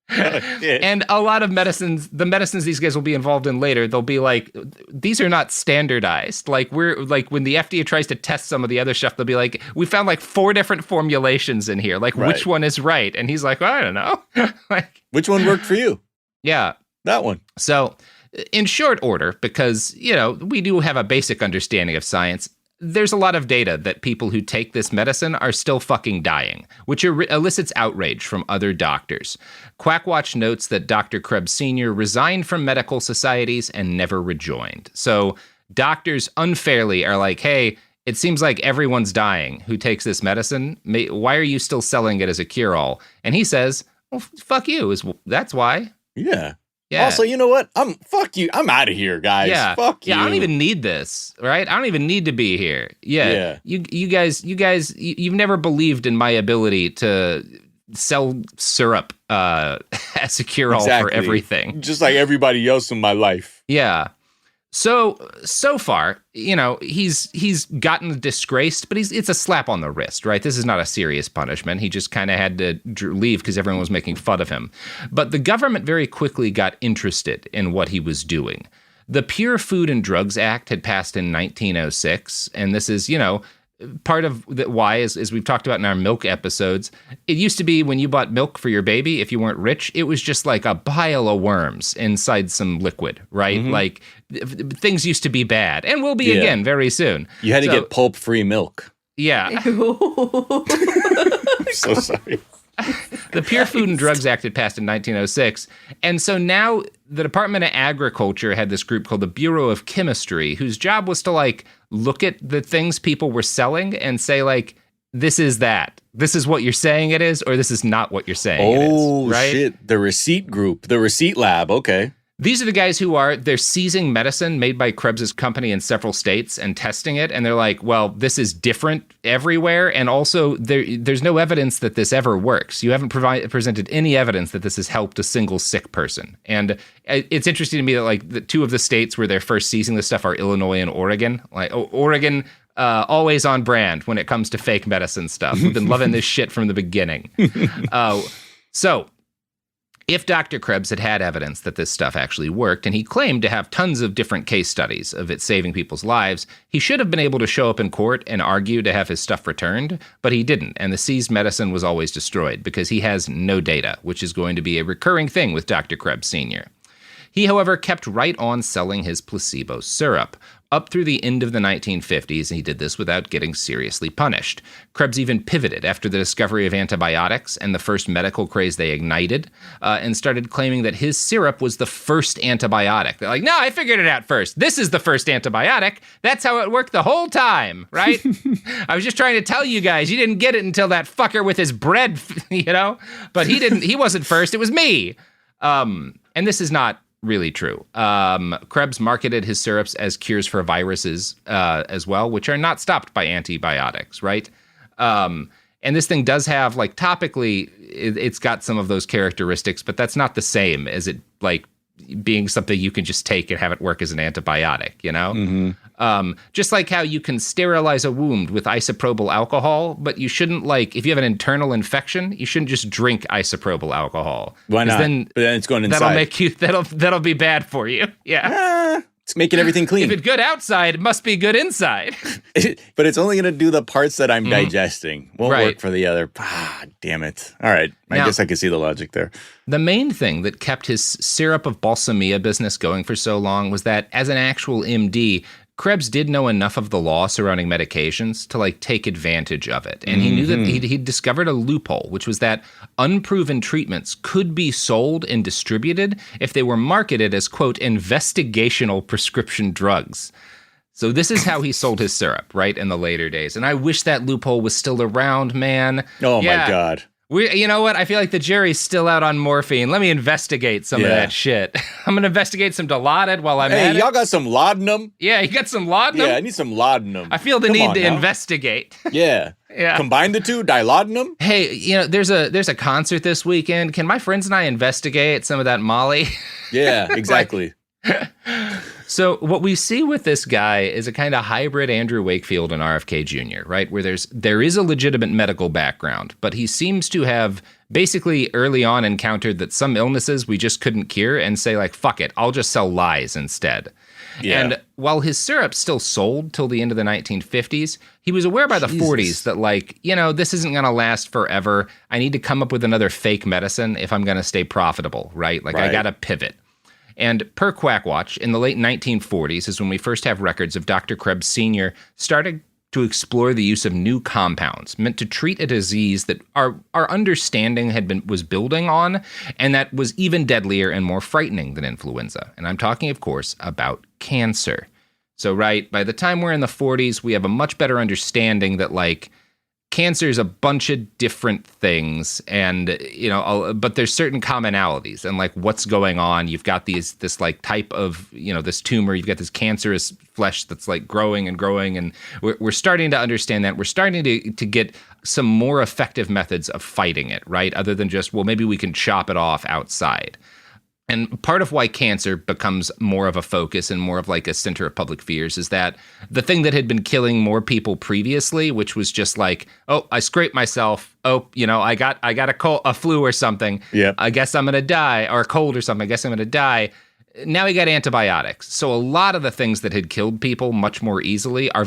Speaker 2: And a lot of the medicines these guys will be involved in later, they'll be like, these are not standardized. Like when the FDA tries to test some of the other stuff, they'll be like, we found like 4 different formulations in here. Like, which one is right? And he's like, well, I don't know.
Speaker 3: Which one worked for you?
Speaker 2: Yeah.
Speaker 3: That one.
Speaker 2: So in short order, because, we do have a basic understanding of science, there's a lot of data that people who take this medicine are still fucking dying, which elicits outrage from other doctors. Quackwatch notes that Dr. Krebs Sr. resigned from medical societies and never rejoined. So doctors unfairly are like, hey, it seems like everyone's dying who takes this medicine. Why are you still selling it as a cure-all? And he says, well, fuck you. That's why.
Speaker 3: Yeah. Yeah. Also, you know what? Fuck you. I'm out of here, guys.
Speaker 2: Yeah.
Speaker 3: Fuck you.
Speaker 2: Yeah, I don't even need this, right? I don't even need to be here. Yeah. You guys, you've never believed in my ability to sell syrup as a cure-all for everything.
Speaker 3: Just like everybody else in my life.
Speaker 2: Yeah. So far, he's gotten disgraced, but it's a slap on the wrist, right? This is not a serious punishment. He just kind of had to leave because everyone was making fun of him. But the government very quickly got interested in what he was doing. The Pure Food and Drugs Act had passed in 1906, and this is, part of why, as we've talked about in our milk episodes, it used to be when you bought milk for your baby, if you weren't rich, it was just like a pile of worms inside some liquid, right? Mm-hmm. Like things used to be bad and will be again very soon.
Speaker 3: You had to get pulp-free milk.
Speaker 2: Yeah.
Speaker 3: I'm so sorry.
Speaker 2: The Pure Food and Drugs Act had passed in 1906. And so now the Department of Agriculture had this group called the Bureau of Chemistry, whose job was to look at the things people were selling and say this is that. This is what you're saying it is, or this is not what you're saying it is.
Speaker 3: Oh,
Speaker 2: right?
Speaker 3: Shit. The receipt group, the receipt lab. Okay.
Speaker 2: These are the guys they're seizing medicine made by Krebs's company in several states and testing it. And they're like, well, this is different everywhere. And also there's no evidence that this ever works. You haven't presented any evidence that this has helped a single sick person. And it's interesting to me that the 2 of the states where they're first seizing this stuff are Illinois and Oregon. Oregon Always on brand when it comes to fake medicine stuff. We've been loving this shit from the beginning. So, if Dr. Krebs had evidence that this stuff actually worked, and he claimed to have tons of different case studies of it saving people's lives, he should have been able to show up in court and argue to have his stuff returned, but he didn't, and the seized medicine was always destroyed because he has no data, which is going to be a recurring thing with Dr. Krebs Sr. He, however, kept right on selling his placebo syrup. Up through the end of the 1950s, and he did this without getting seriously punished. Krebs even pivoted after the discovery of antibiotics and the first medical craze they ignited, and started claiming that his syrup was the first antibiotic. They're like, no, I figured it out first. This is the first antibiotic. That's how it worked the whole time, right? I was just trying to tell you guys. You didn't get it until that fucker with his bread, But he wasn't first. It was me. And this is not really true. Krebs marketed his syrups as cures for viruses as well, which are not stopped by antibiotics, right? And this thing does have, like, topically, it's got some of those characteristics, but that's not the same as it, like, being something you can just take and have it work as an antibiotic, Just like how you can sterilize a wound with isopropyl alcohol, but you shouldn't, like, if you have an internal infection, you shouldn't just drink isopropyl alcohol.
Speaker 3: Why not? But then it's going inside.
Speaker 2: That'll be bad for you. Yeah.
Speaker 3: It's making everything clean.
Speaker 2: If it's good outside, it must be good inside.
Speaker 3: But it's only going to do the parts that I'm digesting. Won't work for the other. Damn it. All right. I guess I can see the logic there.
Speaker 2: The main thing that kept his syrup of balsamia business going for so long was that as an actual MD, Krebs did know enough of the law surrounding medications to, like, take advantage of it. And he knew that he'd discovered a loophole, which was that unproven treatments could be sold and distributed if they were marketed as, quote, investigational prescription drugs. So this is how he sold his syrup, right, in the later days. And I wish that loophole was still around, man.
Speaker 3: Oh, my God.
Speaker 2: You know what? I feel like the jury's still out on morphine. Let me investigate some of that shit. I'm going to investigate some Dilaudid while I'm at it.
Speaker 3: Hey, y'all got some laudanum?
Speaker 2: Yeah, you got some laudanum?
Speaker 3: Yeah, I need some laudanum.
Speaker 2: I feel the need to investigate.
Speaker 3: Yeah. Combine the two, dilaudanum?
Speaker 2: Hey, there's a concert this weekend. Can my friends and I investigate some of that Molly?
Speaker 3: Yeah, exactly.
Speaker 2: So what we see with this guy is a kind of hybrid Andrew Wakefield and RFK Jr., right? Where there is a legitimate medical background, but he seems to have basically early on encountered that some illnesses we just couldn't cure and say, like, fuck it, I'll just sell lies instead. Yeah. And while his syrup still sold till the end of the 1950s, he was aware by the 40s that, like, this isn't going to last forever. I need to come up with another fake medicine if I'm going to stay profitable, right? Like, I got to pivot. And per Quackwatch, in the late 1940s is when we first have records of Dr. Krebs Sr. started to explore the use of new compounds meant to treat a disease that our understanding was building on, and that was even deadlier and more frightening than influenza. And I'm talking, of course, about cancer. So, right, by the time we're in the 40s, we have a much better understanding that, like, cancer is a bunch of different things, and but there's certain commonalities, and, like, what's going on. You've got this like type of this tumor. You've got this cancerous flesh that's, like, growing and growing, and we're starting to understand that. We're starting to get some more effective methods of fighting it, right? Other than just, well, maybe we can chop it off outside. And part of why cancer becomes more of a focus and more of, like, a center of public fears is that the thing that had been killing more people previously, which was just like, oh, I scraped myself. Oh, I got a flu or something.
Speaker 3: Yeah.
Speaker 2: I guess I'm going to die, or a cold or something. I guess I'm going to die. Now we got antibiotics. So a lot of the things that had killed people much more easily are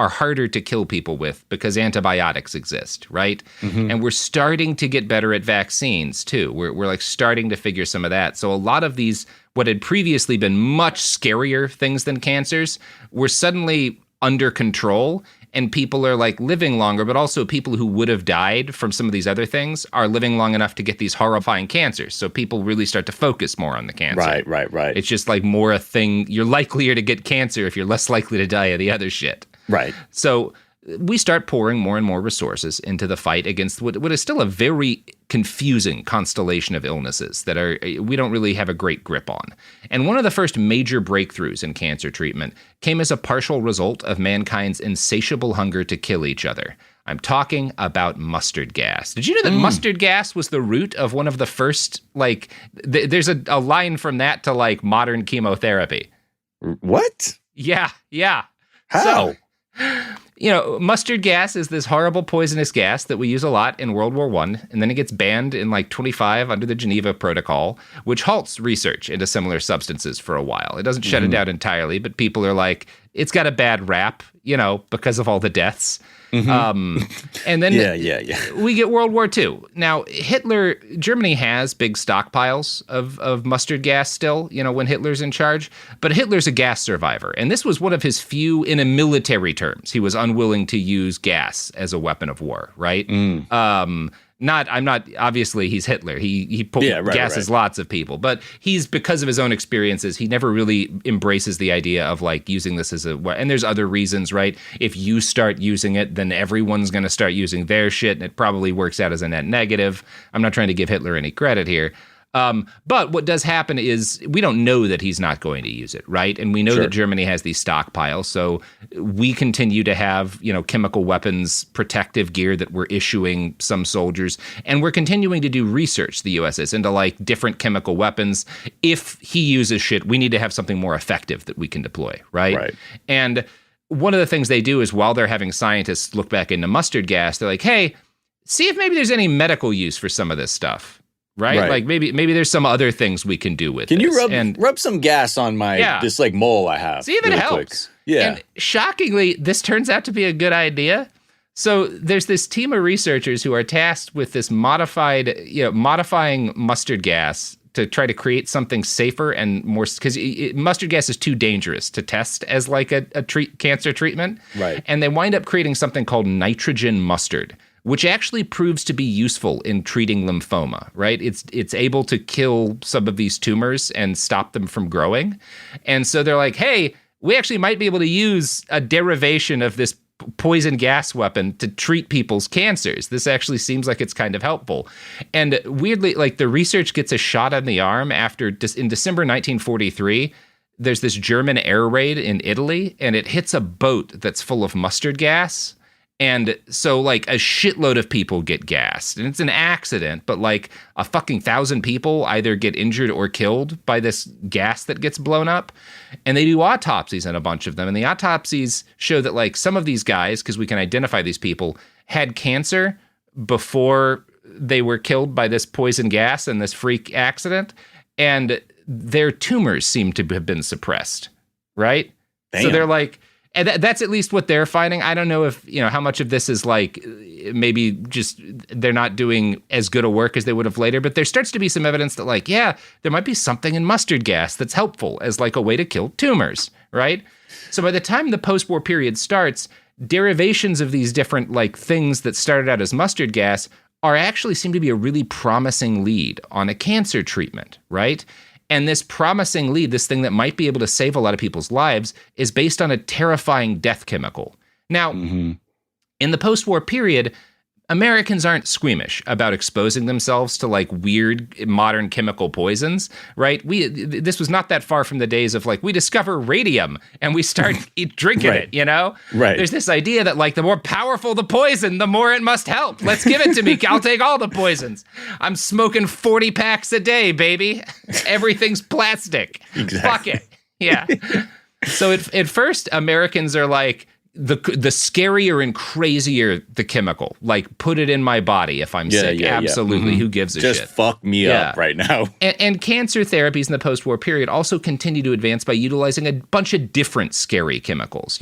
Speaker 2: harder to kill people with because antibiotics exist, right? Mm-hmm. And we're starting to get better at vaccines too. We're like starting to figure some of that. So a lot of these, what had previously been much scarier things than cancers, were suddenly under control. And people are, like, living longer, but also people who would have died from some of these other things are living long enough to get these horrifying cancers. So people really start to focus more on the cancer.
Speaker 3: Right.
Speaker 2: It's just, like, more a thing. You're likelier to get cancer if you're less likely to die of the other shit.
Speaker 3: Right.
Speaker 2: So we start pouring more and more resources into the fight against what is still a very confusing constellation of illnesses that we don't really have a great grip on. And one of the first major breakthroughs in cancer treatment came as a partial result of mankind's insatiable hunger to kill each other. I'm talking about mustard gas. Did you know that mustard gas was the root of one of the first, like, there's a line from that to, like, modern chemotherapy.
Speaker 3: What?
Speaker 2: Yeah.
Speaker 3: How?
Speaker 2: So, mustard gas is this horrible poisonous gas that we use a lot in World War I, and then it gets banned in like 25 under the Geneva Protocol, which halts research into similar substances for a while. It doesn't shut it down entirely, but people are like, it's got a bad rap, because of all the deaths. And then we get World War II. Now, Germany has big stockpiles of mustard gas still, when Hitler's in charge, but Hitler's a gas survivor. And this was one of his few, in a military terms, he was unwilling to use gas as a weapon of war, right? Obviously he's Hitler. He gasses lots of people, but because of his own experiences, he never really embraces the idea of like using this as and there's other reasons, right? If you start using it, then everyone's going to start using their shit, and it probably works out as a net negative. I'm not trying to give Hitler any credit here. But what does happen is we don't know that he's not going to use it, right? And we know that Germany has these stockpiles, so we continue to have, chemical weapons protective gear that we're issuing some soldiers, and we're continuing to do research, the U.S. is, into like different chemical weapons. If he uses shit, we need to have something more effective that we can deploy, right? And one of the things they do is while they're having scientists look back into mustard gas, they're like, hey, see if maybe there's any medical use for some of this stuff. Right? Like maybe there's some other things we can do with
Speaker 3: this.
Speaker 2: Can
Speaker 3: you rub some gas on my this like mole I have?
Speaker 2: See if it helps.
Speaker 3: Quick. Yeah.
Speaker 2: And shockingly, this turns out to be a good idea. So there's this team of researchers who are tasked with this modifying mustard gas to try to create something safer and more, because mustard gas is too dangerous to test as like a cancer treatment.
Speaker 3: Right.
Speaker 2: And they wind up creating something called nitrogen mustard, which actually proves to be useful in treating lymphoma, right? It's able to kill some of these tumors and stop them from growing. And so they're like, hey, we actually might be able to use a derivation of this poison gas weapon to treat people's cancers. This actually seems like it's kind of helpful. And weirdly, like the research gets a shot on the arm after, in December 1943, there's this German air raid in Italy, and it hits a boat that's full of mustard gas. And so, like, a shitload of people get gassed. And it's an accident, but, like, a fucking 1,000 people either get injured or killed by this gas that gets blown up. And they do autopsies on a bunch of them. And the autopsies show that, like, some of these guys, because we can identify these people, had cancer before they were killed by this poison gas and this freak accident. And their tumors seem to have been suppressed, right?
Speaker 3: Damn.
Speaker 2: So they're like... And that's at least what they're finding. I don't know if, how much of this is like maybe just they're not doing as good a work as they would have later. But there starts to be some evidence that like, yeah, there might be something in mustard gas that's helpful as like a way to kill tumors, right? So by the time the post-war period starts, derivations of these different like things that started out as mustard gas seem to be a really promising lead on a cancer treatment, right? And this promising lead, this thing that might be able to save a lot of people's lives, is based on a terrifying death chemical. Now, in the post-war period, Americans aren't squeamish about exposing themselves to like weird modern chemical poisons, right? This was not that far from the days of like, we discover radium and we start drinking it,
Speaker 3: Right.
Speaker 2: There's this idea that like the more powerful the poison, the more it must help. Let's give it to me. I'll take all the poisons. I'm smoking 40 packs a day, baby. Everything's plastic.
Speaker 3: Exactly.
Speaker 2: Fuck it. Yeah. So at first, Americans are like, the scarier and crazier the chemical, like put it in my body if I'm sick. Absolutely. Who gives a shit?
Speaker 3: Just fuck me up right now.
Speaker 2: And cancer therapies in the post-war period also continue to advance by utilizing a bunch of different scary chemicals,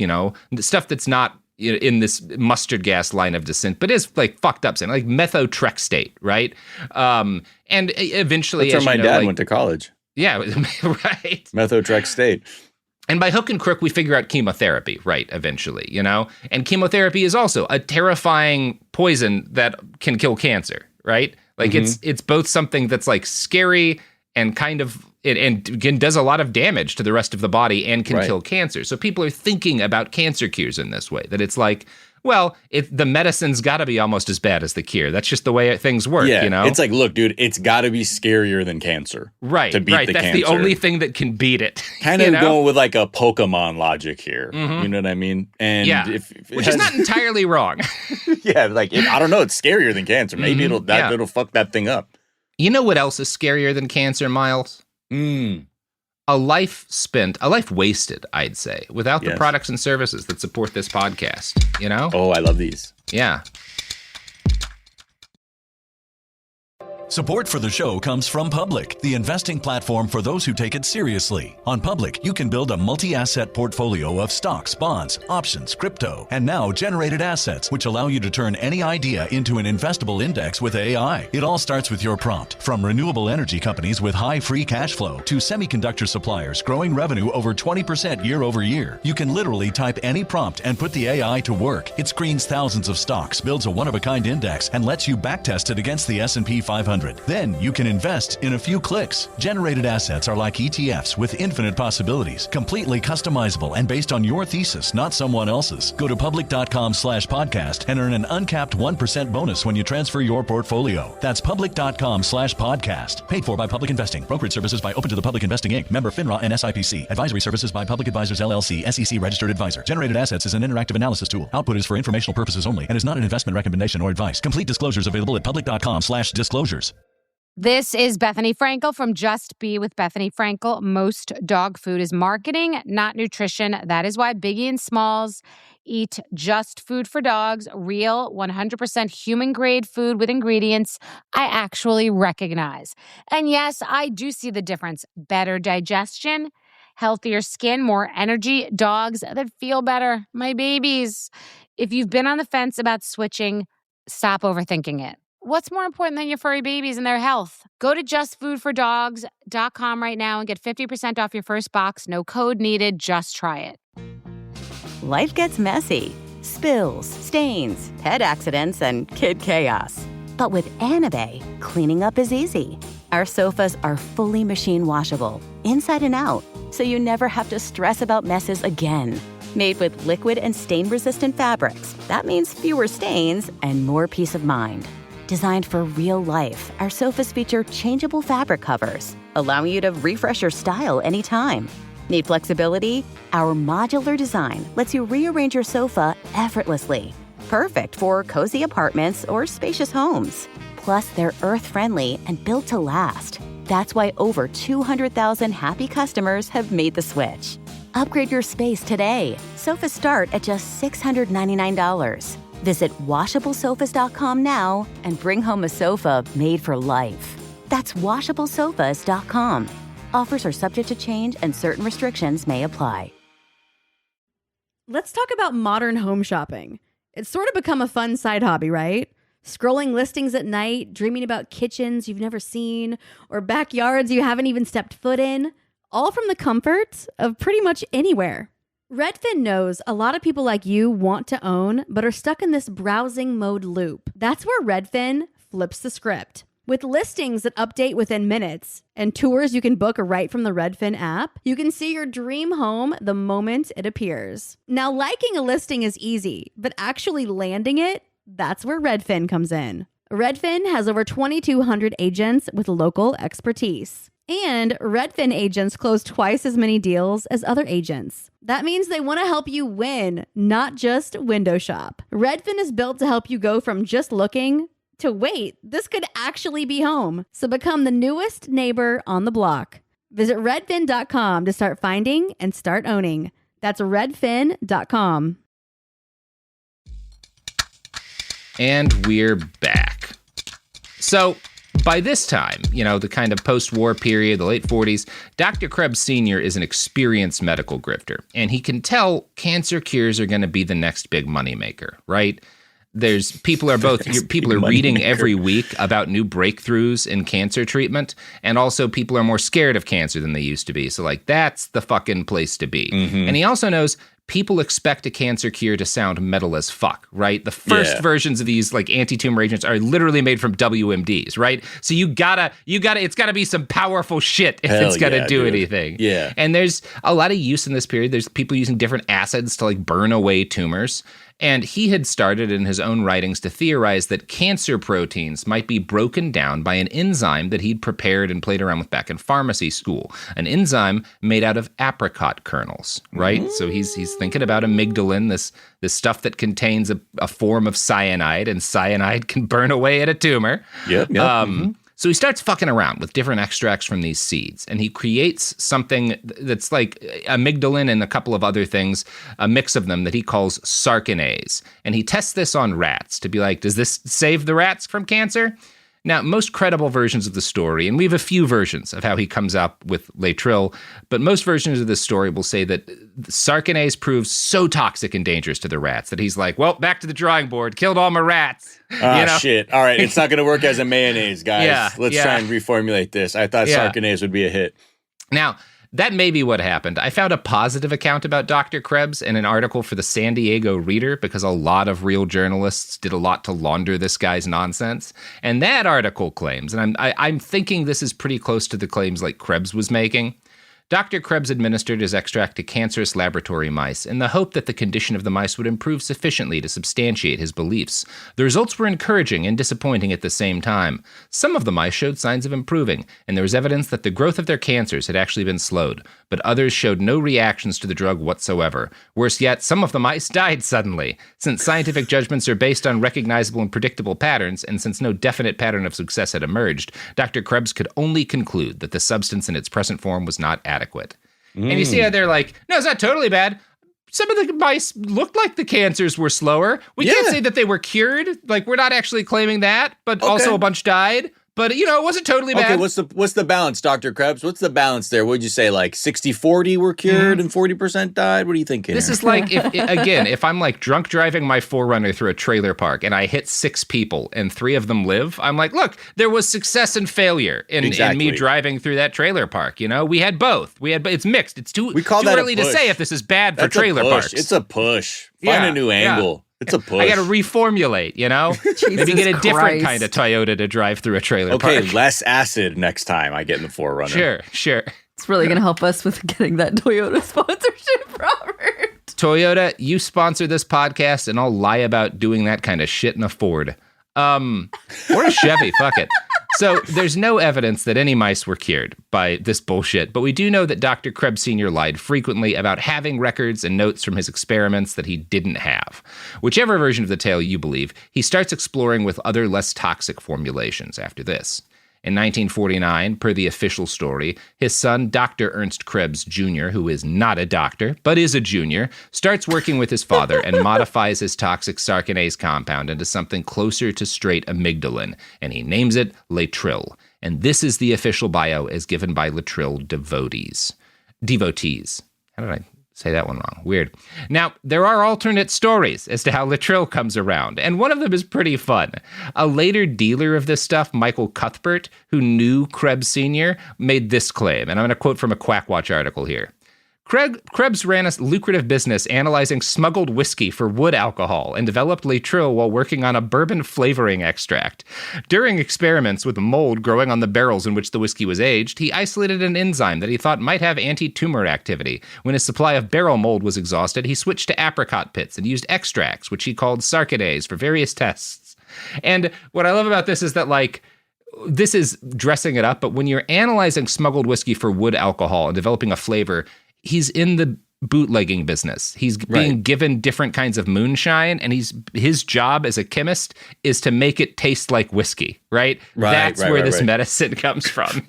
Speaker 2: stuff that's not in this mustard gas line of descent, but is like fucked up, like methotrexate, right? And eventually,
Speaker 3: that's where my dad went to college.
Speaker 2: Yeah, right.
Speaker 3: Methotrexate.
Speaker 2: And by hook and crook, we figure out chemotherapy, right, eventually, And chemotherapy is also a terrifying poison that can kill cancer, right? Like it's both something that's like scary and kind of, and does a lot of damage to the rest of the body and can kill cancer. So people are thinking about cancer cures in this way, that it's like, well, the medicine's got to be almost as bad as the cure. That's just the way things work,
Speaker 3: It's like, look, dude, it's got to be scarier than cancer.
Speaker 2: Right,
Speaker 3: to beat the
Speaker 2: That's
Speaker 3: cancer.
Speaker 2: the only thing that can beat it.
Speaker 3: Kind of going with like a Pokemon logic here. You know what I mean? And
Speaker 2: which is not entirely wrong.
Speaker 3: I don't know, it's scarier than cancer. Maybe it'll fuck that thing up.
Speaker 2: You know what else is scarier than cancer, Miles? a life wasted, I'd say, without the products and services that support this podcast, you know?
Speaker 3: Oh, I love these.
Speaker 2: Yeah.
Speaker 8: Support for the show comes from Public, the investing platform for those who take it seriously. On Public, you can build a multi-asset portfolio of stocks, bonds, options, crypto, and now generated assets, which allow you to turn any idea into an investable index with AI. It all starts with your prompt. From renewable energy companies with high free cash flow to semiconductor suppliers growing revenue over 20% year over year, you can literally type any prompt and put the AI to work. It screens thousands of stocks, builds a one-of-a-kind index, and lets you backtest it against the S&P 500. Then you can invest in a few clicks. Generated assets are like ETFs with infinite possibilities, completely customizable and based on your thesis, not someone else's. Go to public.com/podcast and earn an uncapped 1% bonus when you transfer your portfolio. That's public.com/podcast. Paid for by Public Investing. Brokerage services by Open to the Public Investing Inc. Member FINRA and SIPC. Advisory services by Public Advisors LLC, SEC registered advisor. Generated assets is an interactive analysis tool. Output is for informational purposes only and is not an investment recommendation or advice. Complete disclosures available at public.com/disclosures.
Speaker 9: This is Bethany Frankel from Just Be with Bethany Frankel. Most dog food is marketing, not nutrition. That is why Biggie and Smalls eat just food for dogs, real 100% human-grade food with ingredients I actually recognize. And yes, I do see the difference. Better digestion, healthier skin, more energy, dogs that feel better, my babies. If you've been on the fence about switching, stop overthinking it. What's more important than your furry babies and their health? Go to justfoodfordogs.com right now and get 50% off your first box. No code needed. Just try it.
Speaker 10: Life gets messy. Spills, stains, pet accidents, and kid chaos. But with Anabe, cleaning up is easy. Our sofas are fully machine washable, inside and out, so you never have to stress about messes again. Made with liquid and stain-resistant fabrics, that means fewer stains and more peace of mind. Designed for real life, our sofas feature changeable fabric covers, allowing you to refresh your style anytime. Need flexibility? Our modular design lets you rearrange your sofa effortlessly. Perfect for cozy apartments or spacious homes. Plus, they're earth-friendly and built to last. That's why over 200,000 happy customers have made the switch. Upgrade your space today. Sofas start at just $699. Visit washablesofas.com now and bring home a sofa made for life. That's washablesofas.com. Offers are subject to change and certain restrictions may apply.
Speaker 5: Let's talk about modern home shopping. It's sort of become a fun side hobby, right? Scrolling listings at night, dreaming about kitchens you've never seen, or backyards you haven't even stepped foot in, all from the comfort of pretty much anywhere. Redfin knows a lot of people like you want to own, but are stuck in this browsing mode loop. That's where Redfin flips the script. With listings that update within minutes and tours you can book right from the Redfin app, you can see your dream home the moment it appears. Now, liking a listing is easy, but actually landing it, that's where Redfin comes in. Redfin has over 2,200 agents with local expertise. And Redfin agents close twice as many deals as other agents. That means they want to help you win, not just window shop. Redfin is built to help you go from just looking to wait, this could actually be home. So become the newest neighbor on the block. Visit redfin.com to start finding and start owning. That's redfin.com.
Speaker 2: And we're back. So, by this time, the kind of post-war period, the late 40s, Dr. Krebs Sr. is an experienced medical grifter, and he can tell cancer cures are going to be the next big moneymaker, right? People are reading every week about new breakthroughs in cancer treatment, and also people are more scared of cancer than they used to be. So, that's the fucking place to be. Mm-hmm. And he also knows people expect a cancer cure to sound metal as fuck, right? The first versions of these anti-tumor agents are literally made from WMDs, right? So it's gotta be some powerful shit if it's gonna do anything.
Speaker 3: Yeah.
Speaker 2: And there's a lot of use in this period. There's people using different acids to burn away tumors. And he had started in his own writings to theorize that cancer proteins might be broken down by an enzyme that he'd prepared and played around with back in pharmacy school. An enzyme made out of apricot kernels, right? Mm. So he's thinking about amygdalin, this stuff that contains a form of cyanide, and cyanide can burn away at a tumor.
Speaker 3: Yep.
Speaker 2: So he starts fucking around with different extracts from these seeds, and he creates something that's like amygdalin and a couple of other things, a mix of them that he calls sarkanase. And he tests this on rats to be like, does this save the rats from cancer? Now, most credible versions of the story, and we have a few versions of how he comes up with Laetrile, but most versions of the story will say that sarkanase proves so toxic and dangerous to the rats that he's like, well, back to the drawing board, killed all my rats.
Speaker 3: Shit. All right, it's not going to work as a mayonnaise, guys. Let's try and reformulate this. I thought sarkanase would be a hit.
Speaker 2: Now, that may be what happened. I found a positive account about Dr. Krebs in an article for the San Diego Reader because a lot of real journalists did a lot to launder this guy's nonsense. And that article claims, and I'm thinking this is pretty close to the claims like Krebs was making, Dr. Krebs administered his extract to cancerous laboratory mice in the hope that the condition of the mice would improve sufficiently to substantiate his beliefs. The results were encouraging and disappointing at the same time. Some of the mice showed signs of improving, and there was evidence that the growth of their cancers had actually been slowed, but others showed no reactions to the drug whatsoever. Worse yet, some of the mice died suddenly. Since scientific judgments are based on recognizable and predictable patterns, and since no definite pattern of success had emerged, Dr. Krebs could only conclude that the substance in its present form was not adequate. And you see how they're like, no, it's not totally bad. Some of the mice looked like the cancers were slower. We can't say that they were cured. Like, we're not actually claiming that, but also a bunch died. But, it wasn't totally bad.
Speaker 3: Okay, what's the balance, Dr. Krebs? What's the balance there? What'd you say, like 60-40 were cured and 40% died? What are you thinking?
Speaker 2: This is like, if I'm like drunk driving my 4Runner through a trailer park and I hit 6 people and 3 of them live, I'm like, look, there was success and failure in me driving through that trailer park. We had both. It's mixed. It's too early to say if this is bad for trailer parks.
Speaker 3: It's a push. Find a new angle. It's a push.
Speaker 2: I got to reformulate, Maybe get a different kind of Toyota to drive through a trailer park.
Speaker 3: Okay, less acid next time I get in the 4Runner.
Speaker 2: Sure.
Speaker 1: It's really going to help us with getting that Toyota sponsorship, Robert.
Speaker 2: Toyota, you sponsor this podcast, and I'll lie about doing that kind of shit in a Ford. Or a Chevy, fuck it. So there's no evidence that any mice were cured by this bullshit, but we do know that Dr. Krebs Sr. lied frequently about having records and notes from his experiments that he didn't have. Whichever version of the tale you believe, he starts exploring with other less toxic formulations after this. In 1949, per the official story, his son, Dr. Ernst Krebs Jr., who is not a doctor, but is a junior, starts working with his father and modifies his toxic sarkanase compound into something closer to straight amygdalin, and he names it Laetrile. And this is the official bio as given by Laetrile devotees. How did I say that one wrong? Weird. Now, there are alternate stories as to how Laetrile comes around, and one of them is pretty fun. A later dealer of this stuff, Michael Cuthbert, who knew Krebs Sr., made this claim, and I'm going to quote from a Quackwatch article here. Krebs ran a lucrative business analyzing smuggled whiskey for wood alcohol and developed Laetrile while working on a bourbon flavoring extract. During experiments with mold growing on the barrels in which the whiskey was aged, he isolated an enzyme that he thought might have anti-tumor activity. When his supply of barrel mold was exhausted, he switched to apricot pits and used extracts, which he called sarkanase, for various tests. And what I love about this is that, this is dressing it up, but when you're analyzing smuggled whiskey for wood alcohol and developing a flavor, he's in the bootlegging business. He's being given different kinds of moonshine, and his job as a chemist is to make it taste like whiskey, right? That's where this medicine comes from.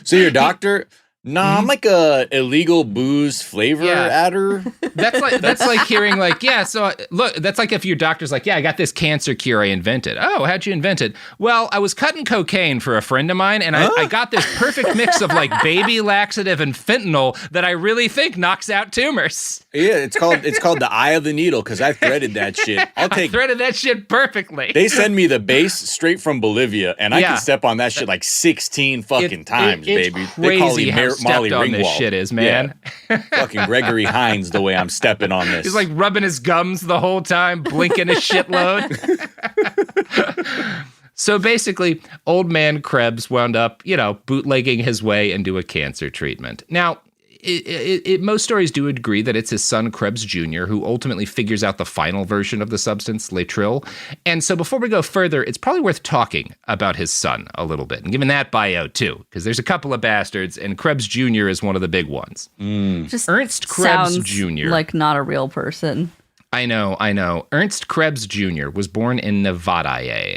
Speaker 3: So your doctor... Nah, I'm like a illegal booze flavor adder.
Speaker 2: That's like hearing look, that's like if your doctor's like, I got this cancer cure I invented. Oh, how'd you invent it? Well, I was cutting cocaine for a friend of mine, and I got this perfect mix of baby laxative and fentanyl that I really think knocks out tumors.
Speaker 3: Yeah, it's called the eye of the needle because I threaded that shit.
Speaker 2: I threaded that shit perfectly.
Speaker 3: They send me the base straight from Bolivia, and I can step on that shit 16 fucking times, baby.
Speaker 2: It's crazy how Molly on this shit is, man.
Speaker 3: Yeah. Fucking Gregory Hines, the way I'm stepping on this.
Speaker 2: He's rubbing his gums the whole time, blinking a shitload. So basically, old man Krebs wound up, bootlegging his way into a cancer treatment. Now, most stories do agree that it's his son, Krebs Jr., who ultimately figures out the final version of the substance, Laetrile. And so before we go further, it's probably worth talking about his son a little bit and giving that bio, too, because there's a couple of bastards, and Krebs Jr. is one of the big ones.
Speaker 1: Just
Speaker 2: Ernst Krebs Jr.
Speaker 1: Like not a real person.
Speaker 2: I know. Ernst Krebs Jr. was born in Nevada,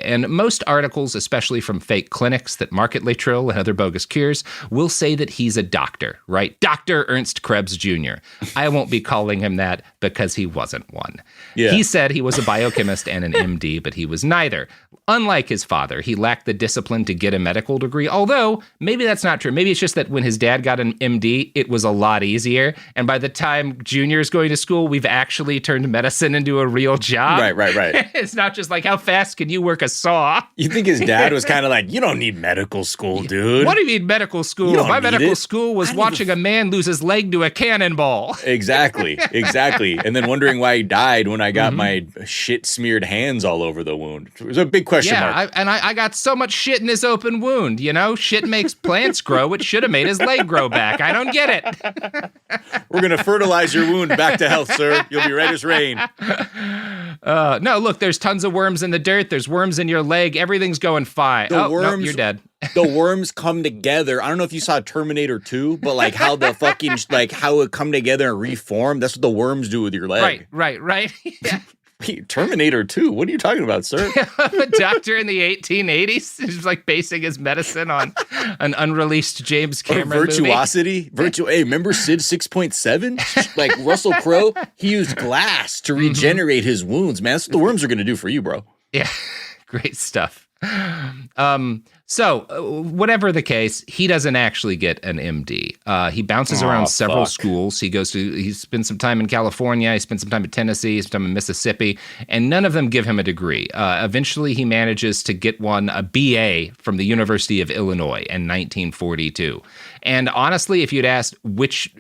Speaker 2: and most articles, especially from fake clinics that market Laetrile and other bogus cures, will say that he's a doctor, right? Dr. Ernst Krebs Jr. I won't be calling him that because he wasn't one. Yeah. He said he was a biochemist and an MD, but he was neither. Unlike his father, he lacked the discipline to get a medical degree, although maybe that's not true. Maybe it's just that when his dad got an MD, it was a lot easier, and by the time Junior is going to school, we've actually turned medicine into a real job.
Speaker 3: Right.
Speaker 2: It's not just like, how fast can you work a saw?
Speaker 3: You think his dad was kind of like, you don't need medical school, dude.
Speaker 2: What do you mean medical school? My medical school was watching a man lose his leg to a cannonball.
Speaker 3: Exactly. And then wondering why he died when I got my shit-smeared hands all over the wound. It was a big question mark.
Speaker 2: I got so much shit in his open wound, you know? Shit makes plants grow. It should have made his leg grow back. I don't get it.
Speaker 3: We're going to fertilize your wound back to health, sir. You'll be right as rain.
Speaker 2: No, look, there's tons of worms in the dirt. There's worms in your leg. Everything's going fine. No, you're dead.
Speaker 3: The worms come together. I don't know if you saw Terminator 2, but like how the fucking, like how it come together and reform. That's what the worms do with your leg.
Speaker 2: Right. Yeah.
Speaker 3: Terminator 2? What are you talking about, sir?
Speaker 2: A doctor in the 1880s is like basing his medicine on an unreleased James Cameron
Speaker 3: virtuosity. Hey, remember Sid 6.7? Like Russell Crowe, he used glass to regenerate his wounds, man. That's what the worms are going to do for you, bro.
Speaker 2: Yeah, great stuff. So whatever the case, he doesn't actually get an MD. He bounces around several schools. He spends some time in California. He spends some time in Tennessee. He spends time in Mississippi, and none of them give him a degree. Eventually, he manages to get a BA from the University of Illinois in 1942. And honestly, if you'd asked which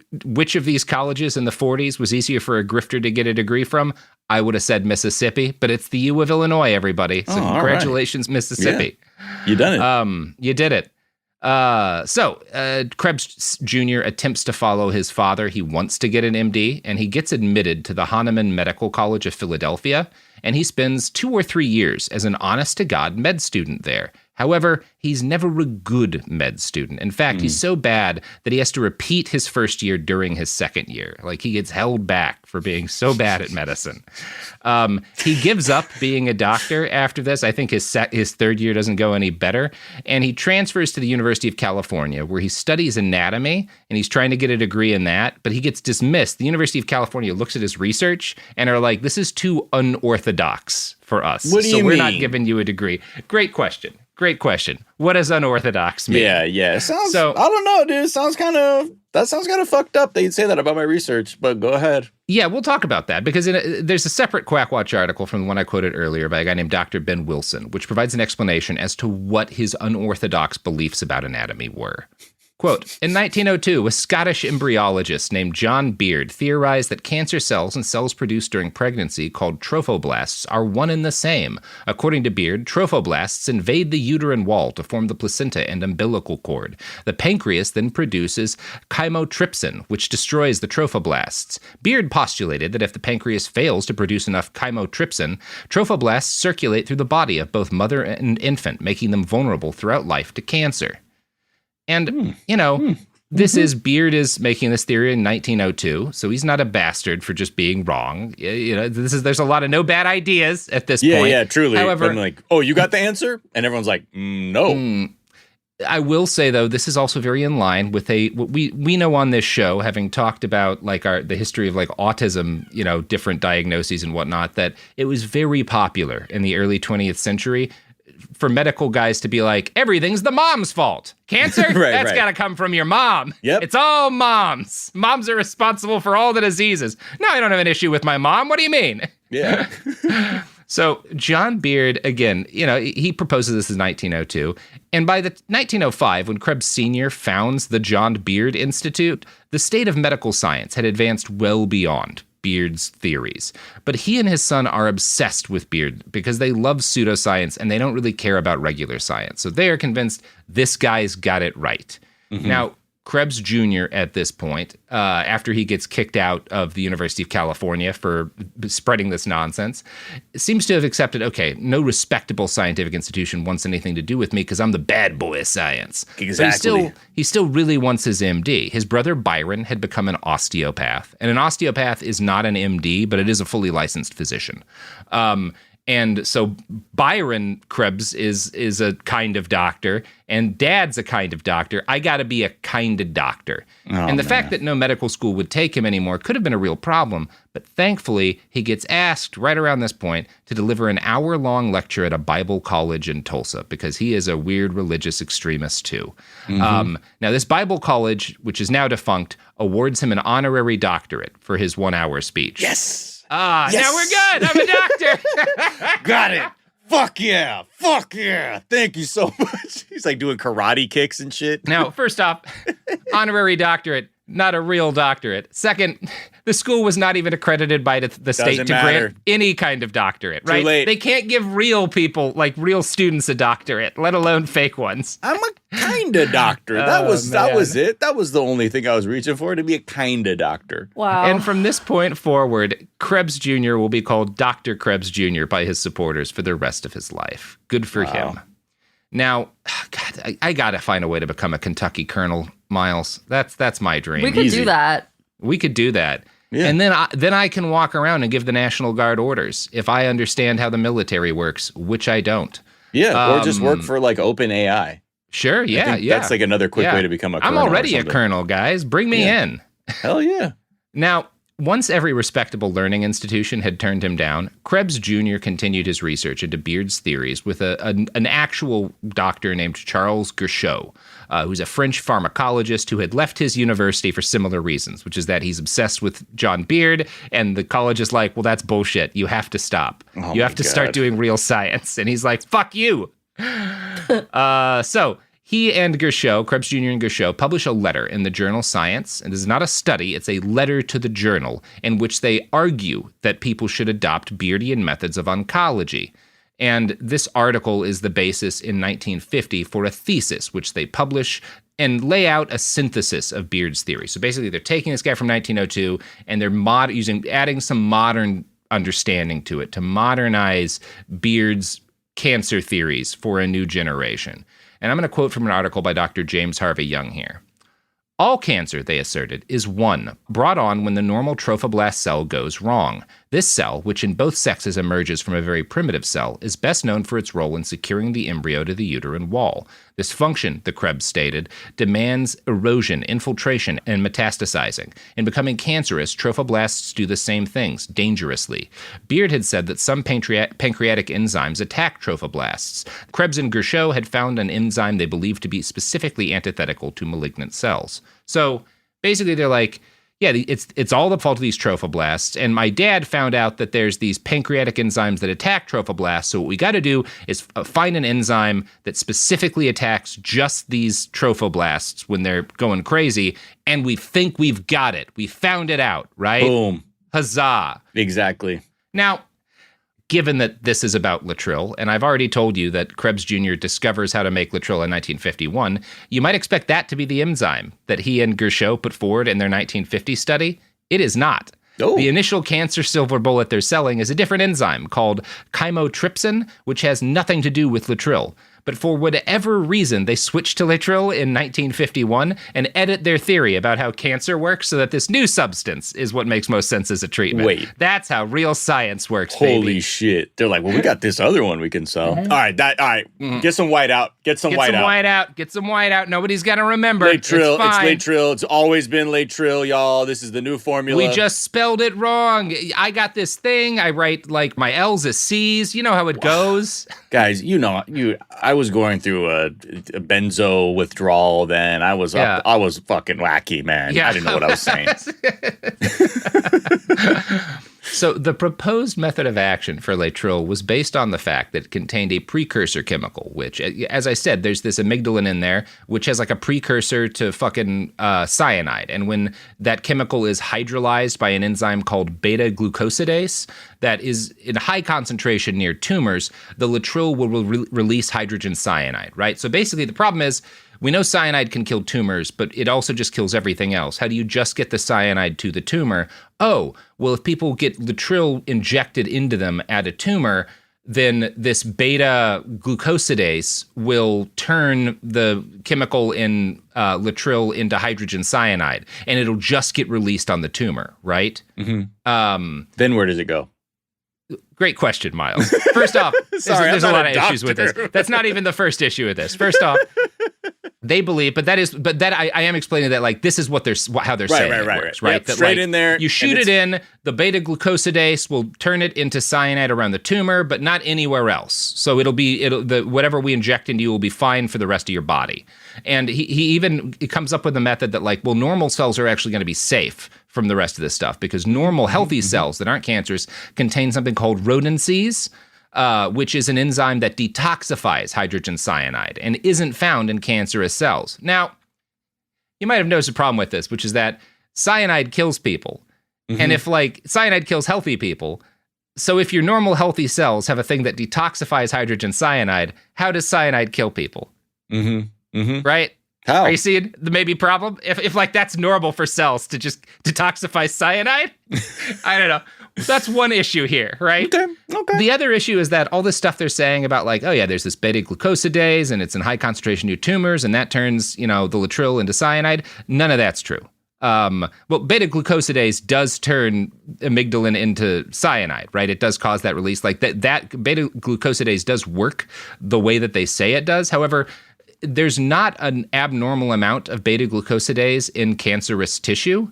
Speaker 2: of these colleges in the 40s was easier for a grifter to get a degrray from, I would have said Mississippi, but it's the U of Illinois, everybody. So congratulations, right. Mississippi.
Speaker 3: Yeah. You done it.
Speaker 2: You did it. So Krebs Jr. attempts to follow his father. He wants to get an MD, and he gets admitted to the Hahnemann Medical College of Philadelphia, and he spends 2 or 3 years as an honest-to-God med student there. However, he's never a good med student. In fact, he's so bad that he has to repeat his first year during his second year. Like, he gets held back for being so bad at medicine. He gives up being a doctor after this. I think his third year doesn't go any better. And he transfers to the University of California, where he studies anatomy, and he's trying to get a degree in that, but he gets dismissed. The University of California looks at his research and are like, this is too unorthodox for us.
Speaker 3: What do you mean?
Speaker 2: We're not giving you a degree. Great question. What does unorthodox mean?
Speaker 3: Yeah. I don't know, dude. That sounds kind of fucked up that you'd say that about my research, but go ahead.
Speaker 2: Yeah, we'll talk about that because there's a separate Quackwatch article from the one I quoted earlier by a guy named Dr. Ben Wilson, which provides an explanation as to what his unorthodox beliefs about anatomy were. Quote, in 1902, a Scottish embryologist named John Birch theorized that cancer cells and cells produced during pregnancy called trophoblasts are one and the same. According to Birch, trophoblasts invade the uterine wall to form the placenta and umbilical cord. The pancreas then produces chymotrypsin, which destroys the trophoblasts. Birch postulated that if the pancreas fails to produce enough chymotrypsin, trophoblasts circulate through the body of both mother and infant, making them vulnerable throughout life to cancer. And, this is Beard is making this theory in 1902, so he's not a bastard for just being wrong. There's a lot of no bad ideas at this point.
Speaker 3: Yeah, truly. However, I'm like, oh, you got the answer? And everyone's like, no.
Speaker 2: I will say, though, this is also very in line with what we know on this show, having talked about like the history of like autism, different diagnoses and whatnot, that it was very popular in the early 20th century for medical guys to be like, everything's the mom's fault. Cancer? That's got to come from your mom.
Speaker 3: Yep.
Speaker 2: It's all moms. Moms are responsible for all the diseases. No, I don't have an issue with my mom. What do you mean?
Speaker 3: Yeah.
Speaker 2: So John Beard, again, he proposes this in 1902. And by the 1905, when Krebs Sr. founds the John Beard Institute, the state of medical science had advanced well beyond Beard's theories. But he and his son are obsessed with Beard because they love pseudoscience and they don't really care about regular science. So they are convinced this guy's got it right. Mm-hmm. Now, Krebs Jr. at this point, after he gets kicked out of the University of California for spreading this nonsense, seems to have accepted, okay, no respectable scientific institution wants anything to do with me because I'm the bad boy of science.
Speaker 3: Exactly.
Speaker 2: But he still really wants his MD. His brother Byron had become an osteopath, and an osteopath is not an MD, but it is a fully licensed physician. And so Byron Krebs is a kind of doctor, and Dad's a kind of doctor. I got to be a kind of doctor. And the fact that no medical school would take him anymore could have been a real problem. But thankfully, he gets asked right around this point to deliver an hour-long lecture at a Bible college in Tulsa because he is a weird religious extremist too. Now, this Bible college, which is now defunct, awards him an honorary doctorate for his 1-hour speech.
Speaker 3: Yes.
Speaker 2: Yes. Now we're good. I'm a doctor.
Speaker 3: Got it. Fuck yeah. Fuck yeah. Thank you so much. He's like doing karate kicks and shit.
Speaker 2: Now, first off, honorary doctorate, not a real doctorate. Second, the school was not even accredited by the state to grant any kind of doctorate, right?
Speaker 3: Too late.
Speaker 2: They can't give real people, like real students, a doctorate, let alone fake ones.
Speaker 3: I'm a kind of doctor. That was it. That was the only thing I was reaching for, to be a kind of doctor.
Speaker 1: Wow.
Speaker 2: And from this point forward, Krebs Jr. will be called Dr. Krebs Jr. by his supporters for the rest of his life. Good for him. Now, God, I got to find a way to become a Kentucky colonel, Miles. That's my dream.
Speaker 1: We could do that.
Speaker 2: We could do that. Yeah. And then I can walk around and give the National Guard orders if I understand how the military works, which I don't.
Speaker 3: Yeah, or just work for like OpenAI.
Speaker 2: Sure, yeah.
Speaker 3: That's like another quick way to become a colonel.
Speaker 2: I'm already a colonel, guys. Bring me in.
Speaker 3: Hell yeah.
Speaker 2: Now, once every respectable learning institution had turned him down, Krebs Jr. continued his research into Beard's theories with an actual doctor named Charles Gerchot, who's a French pharmacologist who had left his university for similar reasons, which is that he's obsessed with John Beard, and the college is like, well, that's bullshit. You have to stop. You have to start doing real science. And he's like, fuck you. So he and Gerchot, Krebs Jr. and Gerchot, publish a letter in the journal Science, and this is not a study, it's a letter to the journal, in which they argue that people should adopt Beardian methods of oncology. And this article is the basis in 1950 for a thesis, which they publish and lay out a synthesis of Beard's theory. So basically, they're taking this guy from 1902, and they're adding some modern understanding to it to modernize Beard's cancer theories for a new generation. And I'm going to quote from an article by Dr. James Harvey Young here. All cancer, they asserted, is one, brought on when the normal trophoblast cell goes wrong. This cell, which in both sexes emerges from a very primitive cell, is best known for its role in securing the embryo to the uterine wall. This function, the Krebs stated, demands erosion, infiltration, and metastasizing. In becoming cancerous, trophoblasts do the same things, dangerously. Beard had said that some pancreatic enzymes attack trophoblasts. Krebs and Gerchot had found an enzyme they believed to be specifically antithetical to malignant cells. So basically they're like, yeah, it's all the fault of these trophoblasts. And my dad found out that there's these pancreatic enzymes that attack trophoblasts. So what we got to do is find an enzyme that specifically attacks just these trophoblasts when they're going crazy. And we think we've got it. We found it out, right?
Speaker 3: Boom.
Speaker 2: Huzzah.
Speaker 3: Exactly.
Speaker 2: Now, given that this is about Laetrile, and I've already told you that Krebs Jr. discovers how to make Laetrile in 1951, you might expect that to be the enzyme that he and Gerchot put forward in their 1950 study. It is not. Oh. The initial cancer silver bullet they're selling is a different enzyme called chymotrypsin, which has nothing to do with Laetrile. But for whatever reason, they switched to Laetrile in 1951 and edit their theory about how cancer works so that this new substance is what makes most sense as a treatment.
Speaker 3: Wait.
Speaker 2: That's how real science works,
Speaker 3: Holy
Speaker 2: baby.
Speaker 3: shit. They're like, well, we got this other one we can sell. Mm-hmm. All right. Mm-hmm. Get some white out. Get some white out.
Speaker 2: Get some white out. Nobody's going to remember.
Speaker 3: Laetrile.
Speaker 2: It's fine.
Speaker 3: It's Laetrile. It's always been Laetrile, y'all. This is the new formula.
Speaker 2: We just spelled it wrong. I got this thing. I write like my L's as C's. You know how it goes.
Speaker 3: Guys, I was going through a benzo withdrawal then. I was fucking wacky, man. Yeah. I didn't know what I was saying.
Speaker 2: So the proposed method of action for Laetrile was based on the fact that it contained a precursor chemical, which, as I said, there's this amygdalin in there, which has like a precursor to fucking cyanide. And when that chemical is hydrolyzed by an enzyme called beta-glucosidase that is in high concentration near tumors, the Laetrile will release hydrogen cyanide, right? So basically the problem is, we know cyanide can kill tumors, but it also just kills everything else. How do you just get the cyanide to the tumor? Oh, well, if people get Laetrile injected into them at a tumor, then this beta glucosidase will turn the chemical in Laetrile into hydrogen cyanide, and it'll just get released on the tumor, right?
Speaker 3: Mm-hmm. Then where does it go?
Speaker 2: Great question, Miles. First off, there's a lot of issues with this. That's not even the first issue with this. First off, they believe, but I am explaining that like this is what how they're saying it works, right?
Speaker 3: Yep,
Speaker 2: that
Speaker 3: straight
Speaker 2: like,
Speaker 3: in there.
Speaker 2: You shoot it in, the beta glucosidase will turn it into cyanide around the tumor, but not anywhere else. So whatever we inject into you will be fine for the rest of your body. And he comes up with a method that like, well, normal cells are actually going to be safe from the rest of this stuff because normal healthy cells that aren't cancerous contain something called rhodinase, which is an enzyme that detoxifies hydrogen cyanide and isn't found in cancerous cells. Now, you might have noticed a problem with this, which is that cyanide kills people. Mm-hmm. And if like cyanide kills healthy people, so if your normal healthy cells have a thing that detoxifies hydrogen cyanide, how does cyanide kill people?
Speaker 3: Mm-hmm. Mm-hmm.
Speaker 2: Right?
Speaker 3: How?
Speaker 2: Are you seeing the maybe problem? If like that's normal for cells to just detoxify cyanide? I don't know. That's one issue here, right?
Speaker 3: Okay.
Speaker 2: The other issue is that all this stuff they're saying about like, oh yeah, there's this beta glucosidase and it's in high concentration near tumors and that turns, the Laetrile into cyanide. None of that's true. Well, beta glucosidase does turn amygdalin into cyanide, right? It does cause that release. Like that beta glucosidase does work the way that they say it does. However, there's not an abnormal amount of beta glucosidase in cancerous tissue.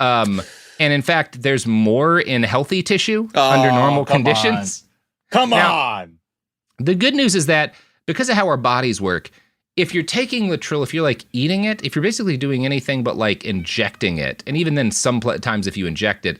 Speaker 2: And in fact, there's more in healthy tissue under normal conditions.
Speaker 3: Come on.
Speaker 2: The good news is that because of how our bodies work, if you're taking Laetrile, if you're like eating it, if you're basically doing anything but like injecting it, and even then sometimes if you inject it,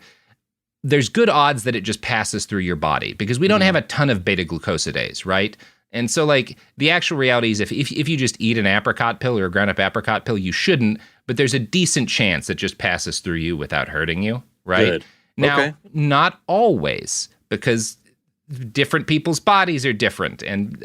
Speaker 2: there's good odds that it just passes through your body because we don't have a ton of beta glucosidase, right? And so like the actual reality is if you just eat an apricot pill or a ground up apricot pill, you shouldn't, but there's a decent chance it just passes through you without hurting you, right?
Speaker 3: Good.
Speaker 2: Now, not always, because different people's bodies are different, and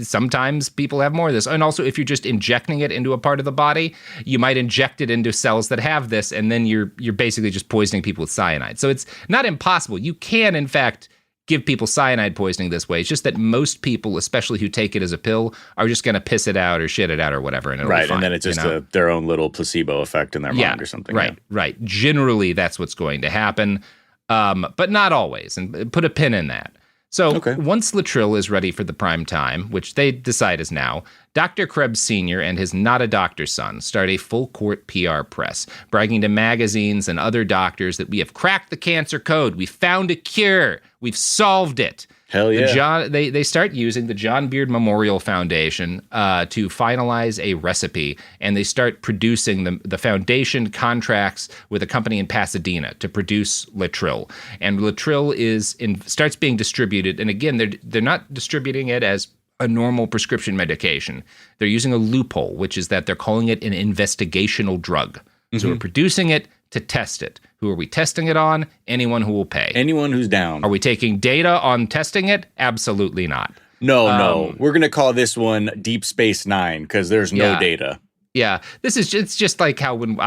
Speaker 2: sometimes people have more of this. And also, if you're just injecting it into a part of the body, you might inject it into cells that have this, and then you're basically just poisoning people with cyanide. So it's not impossible. You can, in fact, give people cyanide poisoning this way. It's just that most people, especially who take it as a pill, are just going to piss it out or shit it out or whatever, and it'll be fine,
Speaker 3: and then it's just their own little placebo effect in their mind or something.
Speaker 2: Right. Generally, that's what's going to happen, but not always. And put a pin in that. So once Laetrile is ready for the prime time, which they decide is now, Dr. Krebs Sr. and his not-a-doctor son start a full-court PR press, bragging to magazines and other doctors that we have cracked the cancer code. We found a cure. We've solved it.
Speaker 3: Hell yeah.
Speaker 2: They start using the John Beard Memorial Foundation to finalize a recipe, and they start producing the foundation contracts with a company in Pasadena to produce Laetrile. And Laetrile starts being distributed, and again, they're not distributing it as a normal prescription medication. They're using a loophole, which is that they're calling it an investigational drug. Mm-hmm. So we're producing it to test it. Who are we testing it on? Anyone who will pay.
Speaker 3: Anyone who's down.
Speaker 2: Are we taking data on testing it? Absolutely not.
Speaker 3: No. We're going to call this one Deep Space Nine because there's no data.
Speaker 2: Yeah, it's just like how when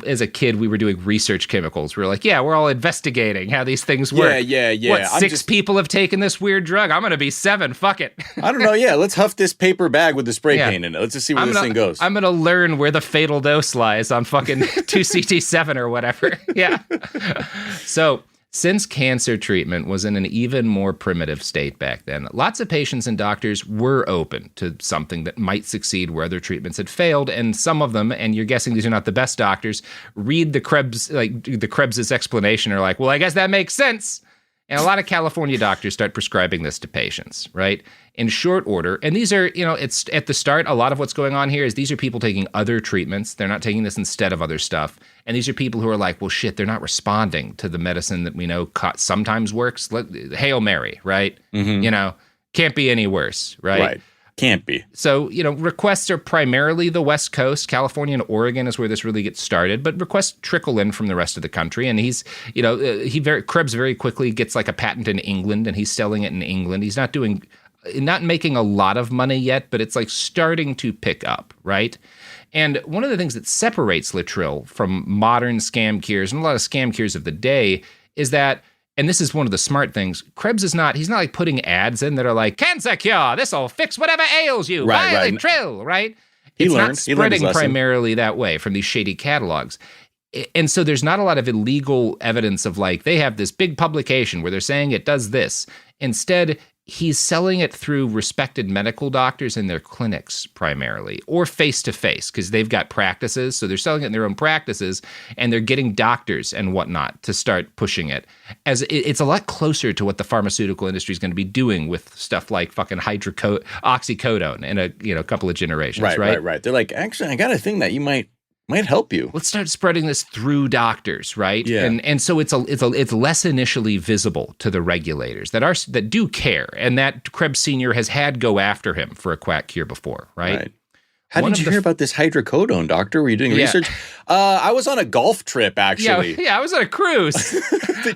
Speaker 2: as a kid we were doing research chemicals. We were like, we're all investigating how these things work.
Speaker 3: Yeah.
Speaker 2: What, 6 people have taken this weird drug? I'm going to be 7. Fuck it.
Speaker 3: I don't know. Yeah, let's huff this paper bag with the spray paint in it. Let's just see where this thing goes.
Speaker 2: I'm going to learn where the fatal dose lies on fucking 2CT7 or whatever. Yeah. So since cancer treatment was in an even more primitive state back then, lots of patients and doctors were open to something that might succeed where other treatments had failed. And some of them, and you're guessing these are not the best doctors, read the Krebs' explanation are like, well, I guess that makes sense. And a lot of California doctors start prescribing this to patients, right? In short order. And these are, it's at the start, a lot of what's going on here is these are people taking other treatments. They're not taking this instead of other stuff. And these are people who are like, well, shit, they're not responding to the medicine that we know sometimes works. Hail Mary, right? Mm-hmm. Can't be any worse, right?
Speaker 3: Right. Can't be.
Speaker 2: So, requests are primarily the West Coast. California and Oregon is where this really gets started, but requests trickle in from the rest of the country. And Krebs very quickly gets like a patent in England, and he's selling it in England. He's not doing not making a lot of money yet, but it's like starting to pick up, right? And one of the things that separates Laetrile from modern scam cures and a lot of scam cures of the day is that, and this is one of the smart things, Krebs he's not like putting ads in that are like, cancer cure, this'll fix whatever ails you, buy Laetrile, right? It's not spreading primarily that way from these shady catalogs. And so there's not a lot of illegal evidence of like, they have this big publication where they're saying it does this. Instead, he's selling it through respected medical doctors in their clinics primarily, or face-to-face, because they've got practices. So they're selling it in their own practices, and they're getting doctors and whatnot to start pushing it. As it's a lot closer to what the pharmaceutical industry is going to be doing with stuff like fucking oxycodone in a couple of generations, right?
Speaker 3: Right. They're like, actually, I got a thing that you might help you.
Speaker 2: Let's start spreading this through doctors, right?
Speaker 3: Yeah.
Speaker 2: And so it's less initially visible to the regulators that do care, and that Krebs Sr. has had go after him for a quack cure before, right?
Speaker 3: How did you hear about this hydrocodone, doctor? Were you doing research? I was on a golf trip, actually.
Speaker 2: Yeah, I was on a cruise.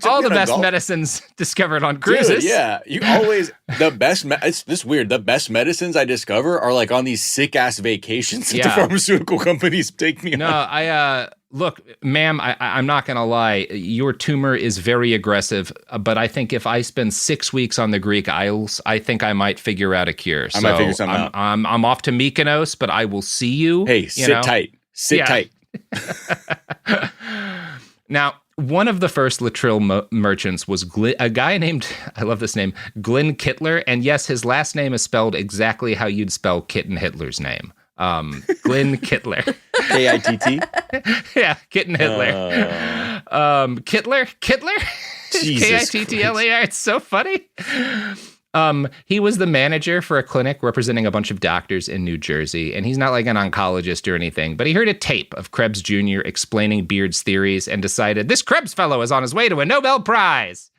Speaker 2: All the best medicines discovered on cruises.
Speaker 3: Dude, yeah, you always it's this weird. The best medicines I discover are like on these sick ass vacations that the pharmaceutical companies take me on.
Speaker 2: No, look, ma'am, I'm not going to lie. Your tumor is very aggressive, but I think if I spend 6 weeks on the Greek Isles, I think I might figure out a cure.
Speaker 3: I might figure something out.
Speaker 2: I'm off to Mykonos, but I will see you.
Speaker 3: Hey, sit tight. Sit tight.
Speaker 2: Now, one of the first Laetrile merchants was a guy named, I love this name, Glenn Kittler. And yes, his last name is spelled exactly how you'd spell Kitten Hitler's name. Glenn Kittler.
Speaker 3: K-I-T-T?
Speaker 2: Yeah, Kitten Hitler. Kittler? K-I-T-T-L-A-R. It's so funny. He was the manager for a clinic representing a bunch of doctors in New Jersey, and he's not like an oncologist or anything, but he heard a tape of Krebs Jr. explaining Beard's theories and decided, this Krebs fellow is on his way to a Nobel Prize.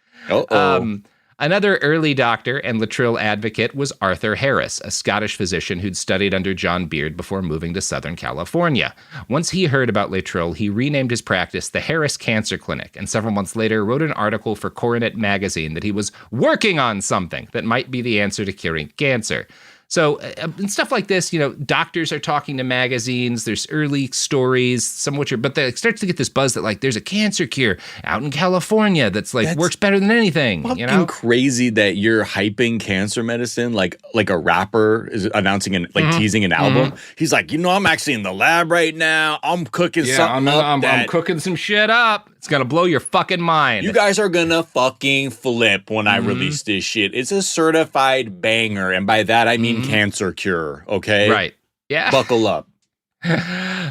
Speaker 2: Another early doctor and Laetrile advocate was Arthur Harris, a Scottish physician who'd studied under John Beard before moving to Southern California. Once he heard about Laetrile, he renamed his practice the Harris Cancer Clinic, and several months later wrote an article for Coronet magazine that he was working on something that might be the answer to curing cancer. So, and stuff like this, doctors are talking to magazines, there's early stories, some of which but it starts to get this buzz that, like, there's a cancer cure out in California that's works better than anything,
Speaker 3: fucking crazy that you're hyping cancer medicine like a rapper is announcing teasing an album. He's like, I'm actually in the lab right now. I'm cooking something up.
Speaker 2: I'm cooking some shit up. It's gonna blow your fucking mind.
Speaker 3: You guys are gonna fucking flip when I release this shit. It's a certified banger, and by that I mean cancer cure, okay?
Speaker 2: Right. Yeah.
Speaker 3: Buckle up.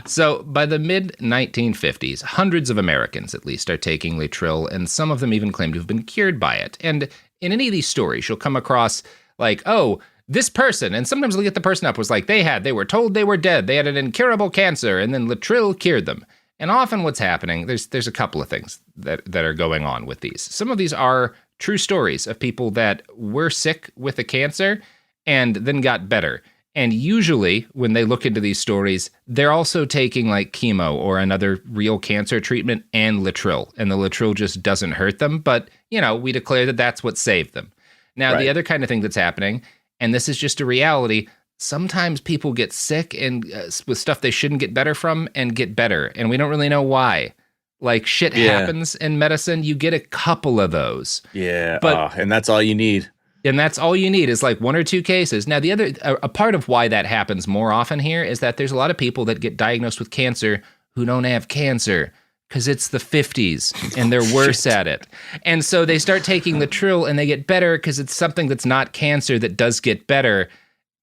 Speaker 2: So by the mid-1950s, hundreds of Americans at least are taking Laetrile, and some of them even claim to have been cured by it. And in any of these stories, you'll come across like, oh, this person, and sometimes they'll get the person up, was like, they were told they were dead, they had an incurable cancer, and then Laetrile cured them. And often what's happening, there's a couple of things that are going on with these. Some of these are true stories of people that were sick with a cancer and then got better. And usually when they look into these stories, they're also taking like chemo or another real cancer treatment and Laetrile. And the Laetrile just doesn't hurt them. But, we declare that that's what saved them. Now, the other kind of thing that's happening, and this is just a reality, sometimes people get sick and with stuff they shouldn't get better from and get better. And we don't really know why. Like shit happens in medicine. You get a couple of those.
Speaker 3: Yeah. And that's all you need.
Speaker 2: And that's all you need is like one or two cases. Now, the other, a part of why that happens more often here is that there's a lot of people that get diagnosed with cancer who don't have cancer because it's the 50s and they're worse at it. And so they start taking Laetrile and they get better because it's something that's not cancer that does get better.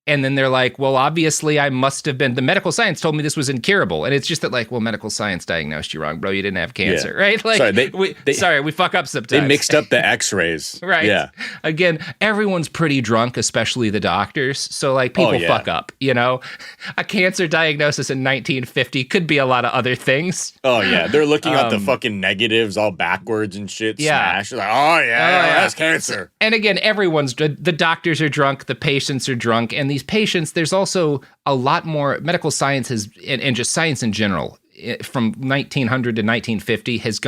Speaker 2: And then they're like, well, obviously I must have been, the medical science told me this was incurable. And it's just that like, well, medical science diagnosed you wrong, bro. You didn't have cancer, right? Like, sorry, we fuck up sometimes.
Speaker 3: They mixed up the x-rays.
Speaker 2: Right.
Speaker 3: Yeah.
Speaker 2: Again, everyone's pretty drunk, especially the doctors. So like people fuck up, A cancer diagnosis in 1950 could be a lot of other things.
Speaker 3: Oh yeah. They're looking at the fucking negatives all backwards and shit. Smash. Like, that's cancer.
Speaker 2: And again, the doctors are drunk, the patients are drunk, and these patients, there's also a lot more medical science and just science in general from 1900 to 1950 has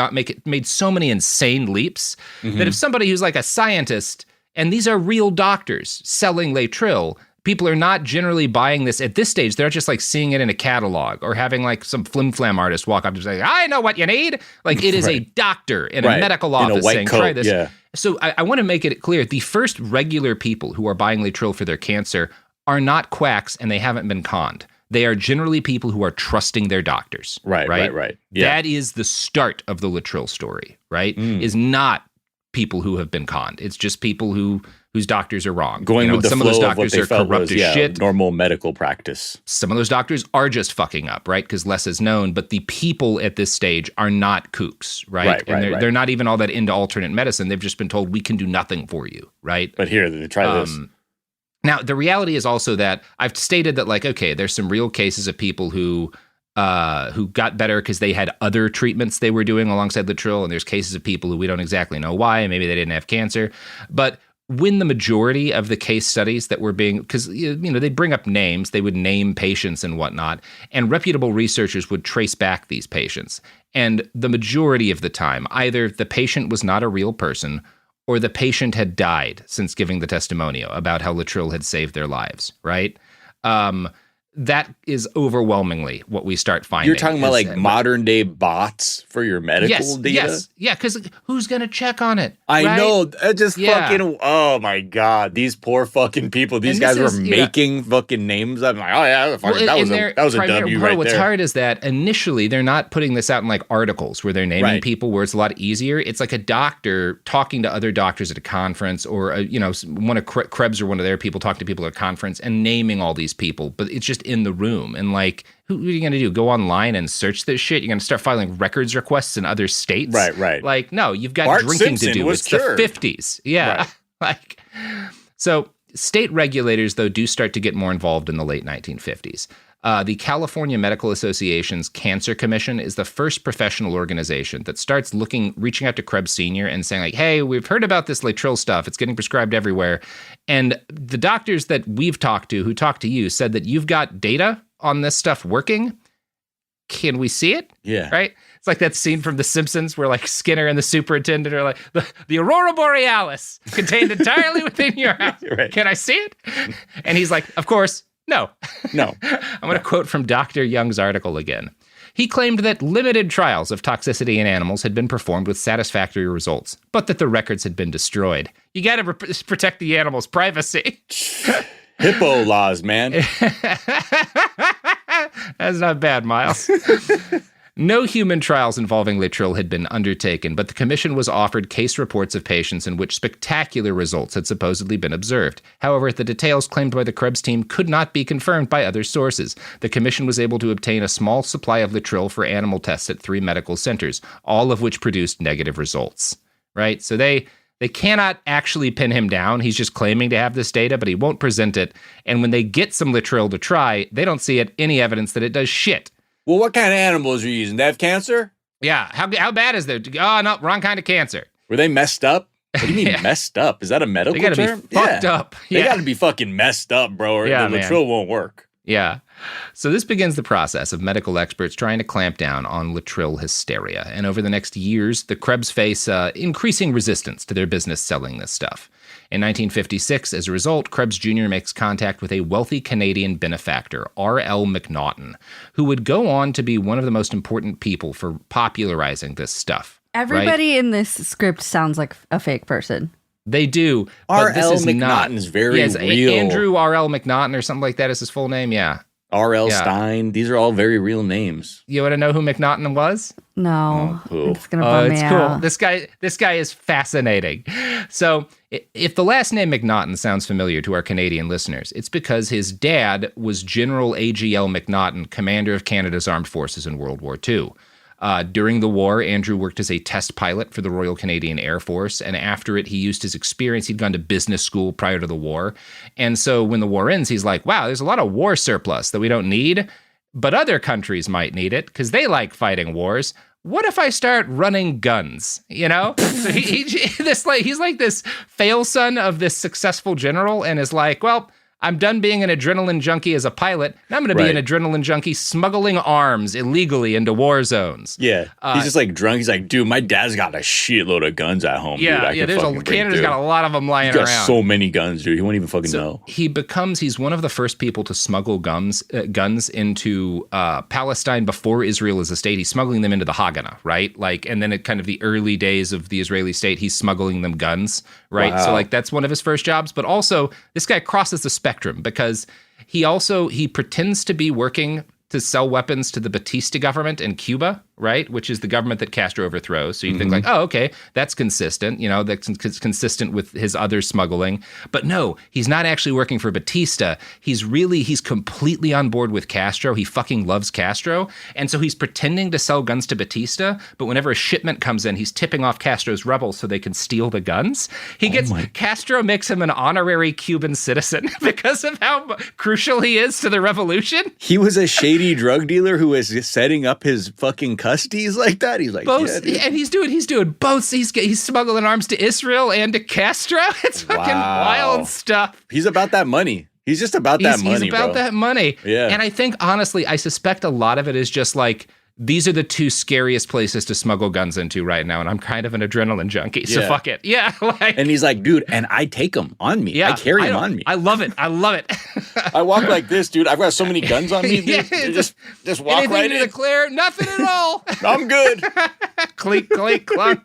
Speaker 2: made so many insane leaps that if somebody who's like a scientist And these are real doctors selling Laetrile. People are not generally buying this at this stage. They're just like seeing it in a catalog or having like some flim-flam artist walk up and say, I know what you need. Like it is a doctor in a medical office saying, try this.
Speaker 3: Yeah.
Speaker 2: So I want to make it clear. The first regular people who are buying Laetrile for their cancer are not quacks and they haven't been conned. They are generally people who are trusting their doctors.
Speaker 3: Right. Yeah.
Speaker 2: That is the start of the Laetrile story, right? Is not people who have been conned. It's just people whose doctors are wrong.
Speaker 3: Going with the
Speaker 2: some
Speaker 3: flow
Speaker 2: of those
Speaker 3: of what
Speaker 2: doctors
Speaker 3: they
Speaker 2: are
Speaker 3: felt
Speaker 2: corrupt
Speaker 3: was,
Speaker 2: as shit.
Speaker 3: normal medical practice.
Speaker 2: Some of those doctors are just fucking up, right? Because less is known. But the people at this stage are not kooks, right? They're not even all that into alternate medicine. They've just been told, we can do nothing for you, right?
Speaker 3: But here, try this.
Speaker 2: Now, the reality is also that I've stated that, like, okay, there's some real cases of people who got better because they had other treatments they were doing alongside Laetrile, and there's cases of people who we don't exactly know why, maybe they didn't have cancer. But when the majority of the case studies that were being, because they'd bring up names, they would name patients and whatnot, and reputable researchers would trace back these patients. And the majority of the time, either the patient was not a real person, or the patient had died since giving the testimonial about how Laetrile had saved their lives, right? That is overwhelmingly what we start finding.
Speaker 3: You're talking about like modern day bots for your medical data?
Speaker 2: Yes, yeah, because who's going to check on it?
Speaker 3: I know. Fucking, oh my God, these poor fucking people. These guys were making fucking names. I'm like, oh yeah, that was a W right
Speaker 2: what's
Speaker 3: there.
Speaker 2: hard is that initially they're not putting this out in like articles where they're naming people where it's a lot easier. It's like a doctor talking to other doctors at a conference, or one of Krebs or one of their people talking to people at a conference and naming all these people, but it's just in the room. And like, who are you going to do? Go online and search this shit? You're going to start filing records requests in other states?
Speaker 3: Right.
Speaker 2: Like, no, you've got
Speaker 3: Bart
Speaker 2: drinking
Speaker 3: Simpson
Speaker 2: to do. It's
Speaker 3: cured.
Speaker 2: the 50s. Yeah. Right. So state regulators, though, do start to get more involved in the late 1950s. The California Medical Association's Cancer Commission is the first professional organization that starts reaching out to Krebs Sr. and saying like, hey, we've heard about this Laetrile stuff. It's getting prescribed everywhere. And the doctors that we've talked to, who talked to you, said that you've got data on this stuff working. Can we see it?
Speaker 3: Yeah.
Speaker 2: Right? It's like that scene from The Simpsons where like Skinner and the superintendent are like, the Aurora Borealis contained entirely within your house.
Speaker 3: Right.
Speaker 2: Can I see it? And he's like, of course. No. I'm going to quote from Dr. Young's article again. He claimed that limited trials of toxicity in animals had been performed with satisfactory results, but that the records had been destroyed. You got to protect the animal's privacy.
Speaker 3: Hippo laws, man.
Speaker 2: That's not bad, Miles. No human trials involving Laetrile had been undertaken, but the commission was offered case reports of patients in which spectacular results had supposedly been observed. However, the details claimed by the Krebs team could not be confirmed by other sources. The commission was able to obtain a small supply of Laetrile for animal tests at 3 medical centers, all of which produced negative results. Right? So they cannot actually pin him down. He's just claiming to have this data, but he won't present it. And when they get some Laetrile to try, they don't see any evidence that it does shit.
Speaker 3: Well, what kind of animals are you using? They have cancer?
Speaker 2: Yeah. How bad is there? Oh, no, wrong kind of cancer.
Speaker 3: Were they messed up? What do you mean messed up? Is that a medical term?
Speaker 2: They gotta be fucked up.
Speaker 3: They gotta be fucking messed up, bro, or the Laetrile won't work.
Speaker 2: Yeah. So this begins the process of medical experts trying to clamp down on Laetrile hysteria. And over the next years, the Krebs face increasing resistance to their business selling this stuff. In 1956, as a result, Krebs Jr. makes contact with a wealthy Canadian benefactor, R.L. McNaughton, who would go on to be one of the most important people for popularizing this stuff.
Speaker 1: Everybody in this script sounds like a fake person.
Speaker 2: They do.
Speaker 3: R.L. McNaughton's very real.
Speaker 2: Andrew R.L. McNaughton or something like that is his full name, yeah.
Speaker 3: R.L. Stein. These are all very real names.
Speaker 2: You want to know who McNaughton was?
Speaker 1: No.
Speaker 3: Oh, cool.
Speaker 1: It's going to bum me out.
Speaker 2: Cool. This guy is fascinating. So if the last name McNaughton sounds familiar to our Canadian listeners, it's because his dad was General A.G.L. McNaughton, commander of Canada's armed forces in World War II. During the war, Andrew worked as a test pilot for the Royal Canadian Air Force, and after it, he used his experience. He'd gone to business school prior to the war, and so when the war ends, he's like, wow, there's a lot of war surplus that we don't need, but other countries might need it because they like fighting wars. What if I start running guns, So he's like this fail son of this successful general and is like, well, I'm done being an adrenaline junkie as a pilot. Now I'm going to be an adrenaline junkie smuggling arms illegally into war zones.
Speaker 3: Yeah. He's just like drunk. He's like, dude, my dad's got a shitload of guns at home, dude.
Speaker 2: Canada's got a lot of them lying around.
Speaker 3: He's got so many guns, dude. He won't even fucking know.
Speaker 2: He's one of the first people to smuggle guns into Palestine before Israel as a state. He's smuggling them into the Haganah, right? Like, and then at kind of the early days of the Israeli state, he's smuggling them guns, right? Wow. So like that's one of his first jobs. But also this guy crosses the spectrum because he pretends to be working to sell weapons to the Batista government in Cuba, right? Which is the government that Castro overthrows. So you think like, oh, okay, that's consistent. You know, that's consistent with his other smuggling. But no, he's not actually working for Batista. He's completely on board with Castro. He fucking loves Castro. And so he's pretending to sell guns to Batista. But whenever a shipment comes in, he's tipping off Castro's rebels so they can steal the guns. Castro makes him an honorary Cuban citizen because of how crucial he is to the revolution.
Speaker 3: He was a shady drug dealer who was setting up his fucking custodies like that. He's like,
Speaker 2: both, and he's doing both. He's smuggling arms to Israel and to Castro. It's fucking wild stuff.
Speaker 3: He's about that money. He's just about that money.
Speaker 2: He's about that money.
Speaker 3: Yeah.
Speaker 2: And I think honestly, I suspect a lot of it is just like, these are the two scariest places to smuggle guns into right now, and I'm kind of an adrenaline junkie, so fuck it. Yeah.
Speaker 3: And he's like, dude, and I take them on me. Yeah, I carry them on me.
Speaker 2: I love it.
Speaker 3: I walk like this, dude. I've got so many guns on me. Dude. Just walk
Speaker 2: anything
Speaker 3: right
Speaker 2: to
Speaker 3: in.
Speaker 2: Declare? Nothing at all.
Speaker 3: I'm good.
Speaker 2: Clink, clink, clunk.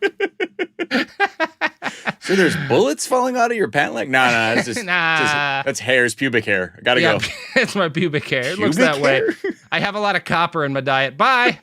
Speaker 3: So there's bullets falling out of your pant leg? Nah, it's just that's hairs, pubic hair. I gotta go.
Speaker 2: It's my pubic hair. It looks that way. I have a lot of copper in my diet. Bye.